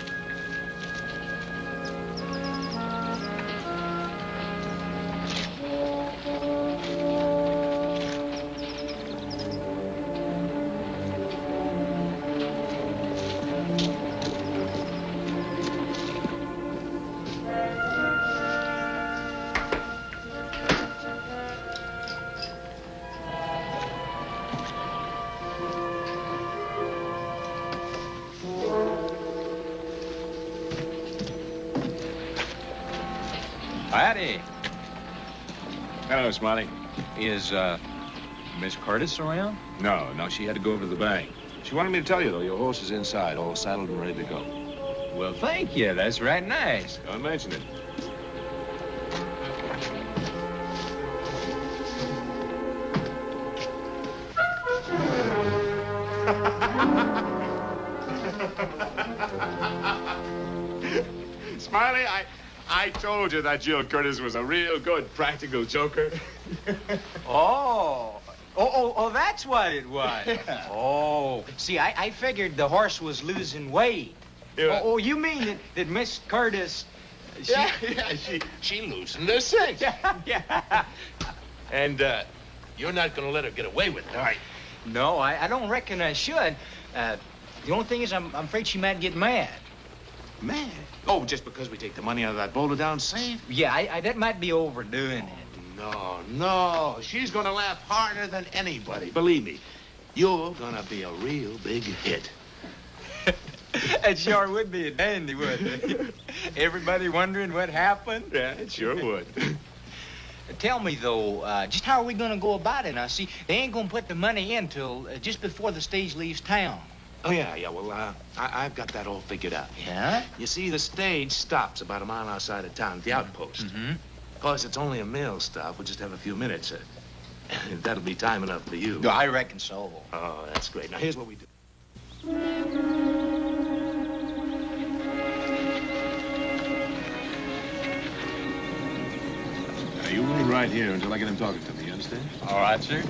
Howdy. Hello, Smiley. Is, Miss Curtis around? No, she had to go over to the bank. She wanted me to tell you, though, your horse is inside, all saddled and ready to go. Well, thank you. That's right nice. Don't mention it. Smiley, I told you that Jill Curtis was a real good practical joker. Oh, that's what it was. Oh, see, I figured the horse was losing weight. Yeah. Oh, you mean that Miss Curtis... She loosened her cinch. Yeah. And, you're not gonna let her get away with it, are you? No, I don't reckon I should. The only thing is I'm afraid she might get mad. Mad? Oh, just because we take the money out of that boulder down safe? Yeah, that might be overdoing it. No. She's gonna laugh harder than anybody. Believe me, you're gonna be a real big hit. It sure would be a dandy, wouldn't it? Everybody wondering what happened? Yeah, it sure would. Tell me, though, just how are we going to go about it? Now, see, they ain't going to put the money in till just before the stage leaves town. Oh, yeah, well, I've got that all figured out. Yeah? You see, the stage stops about a mile outside of town at the outpost. Mm-hmm. Of course, it's only a mill stop. We'll just have a few minutes. That'll be time enough for you. I reckon so. Oh, that's great. Now, here's what we do. Now, you wait right here until I get him talking to me, you understand? All right, sir.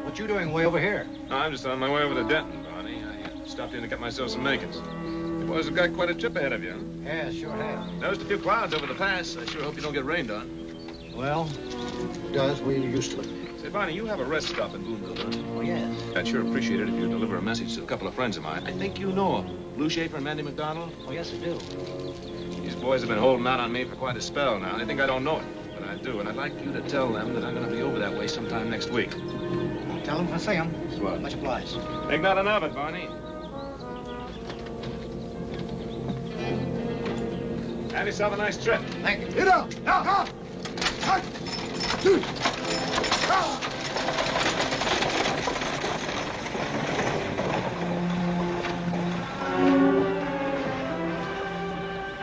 What you doing way over here? I'm just on my way over to Denton, Barney. I stopped in to get myself some makings. You boys have got quite a trip ahead of you, huh? Yeah, sure have. Noticed a few clouds over the pass. I sure hope you don't get rained on. Well, it does. We're used to it. Say, Barney, you have a rest stop in Boonville, don't you? Oh, yes. I'd sure appreciate it if you deliver a message to a couple of friends of mine. I think you know them. Blue Schaefer and Mandy McDonald? Oh, yes, I do. These boys have been holding out on me for quite a spell now. They think I don't know it, but I do. And I'd like you to tell them that I'm going to be over that way sometime next week. I'll tell them when I see them. Swell. Much obliged. Think nothing of it, Barney. Have yourself a nice trip. Thank you. Get up! Now,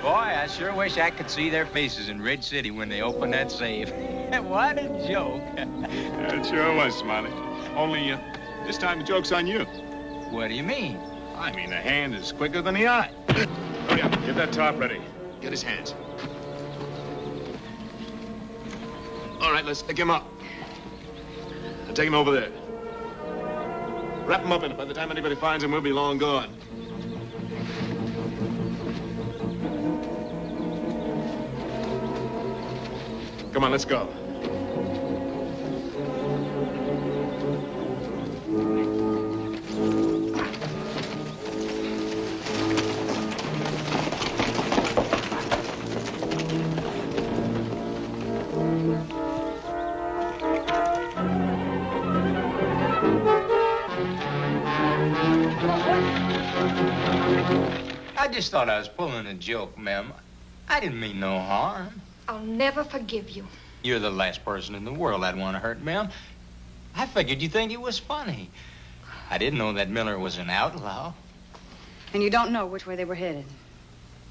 Boy, I sure wish I could see their faces in Red City when they open that safe. What a joke. It sure was, Smiley. Only, this time the joke's on you. What do you mean? I mean, the hand is quicker than the eye. Oh, yeah, get that top ready. Get his hands. All right, let's pick him up. I'll take him over there. Wrap him up in it. By the time anybody finds him, we'll be long gone. Come on, let's go. I just thought I was pulling a joke, ma'am. I didn't mean no harm. I'll never forgive you. You're the last person in the world I'd want to hurt, ma'am. I figured you'd think it was funny. I didn't know that Miller was an outlaw. And you don't know which way they were headed?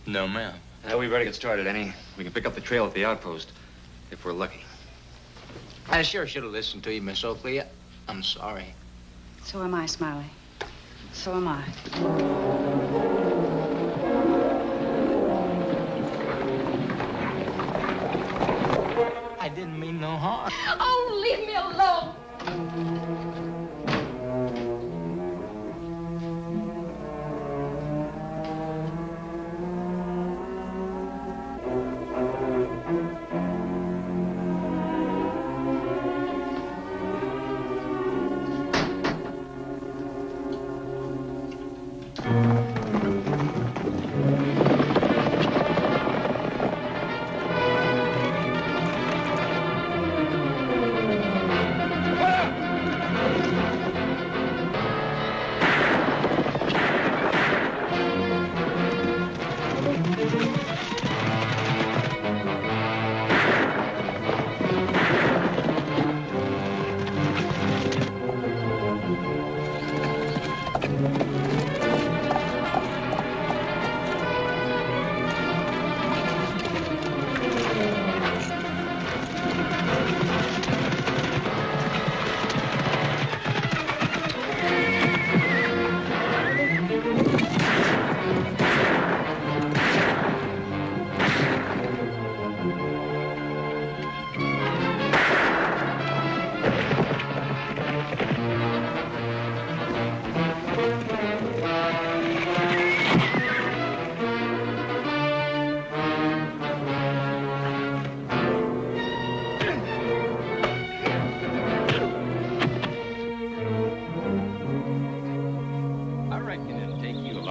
No, ma'am. We better get started, Annie. We can pick up the trail at the outpost, if we're lucky. I sure should have listened to you, Miss Oakley. I'm sorry. So am I, Smiley. So am I. I didn't mean no harm. Oh, leave me alone.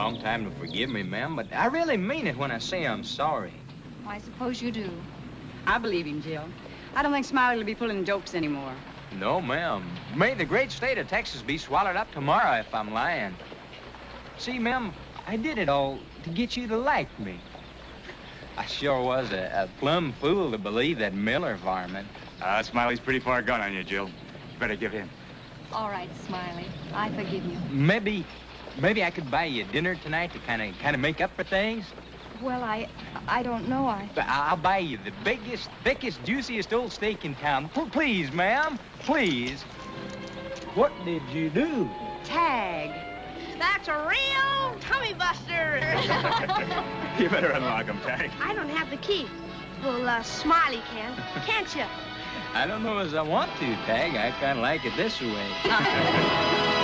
long time to forgive me, ma'am, but I really mean it when I say I'm sorry. I suppose you do. I believe him, Jill. I don't think Smiley will be pulling jokes anymore. No, ma'am. May the great state of Texas be swallowed up tomorrow if I'm lying. See, ma'am, I did it all to get you to like me. I sure was a plumb fool to believe that Miller varmint. Smiley's pretty far gone on you, Jill. You better give in. All right, Smiley. I forgive you. Maybe I could buy you dinner tonight to kind of make up for things. Well, I don't know. I'll buy you the biggest, thickest, juiciest old steak in town. Please, ma'am, please. What did you do? Tag. That's a real tummy buster. You better unlock him, Tag. I don't have the key. Well, Smiley can. Can't you? I don't know as I want to, Tag. I kind of like it this way.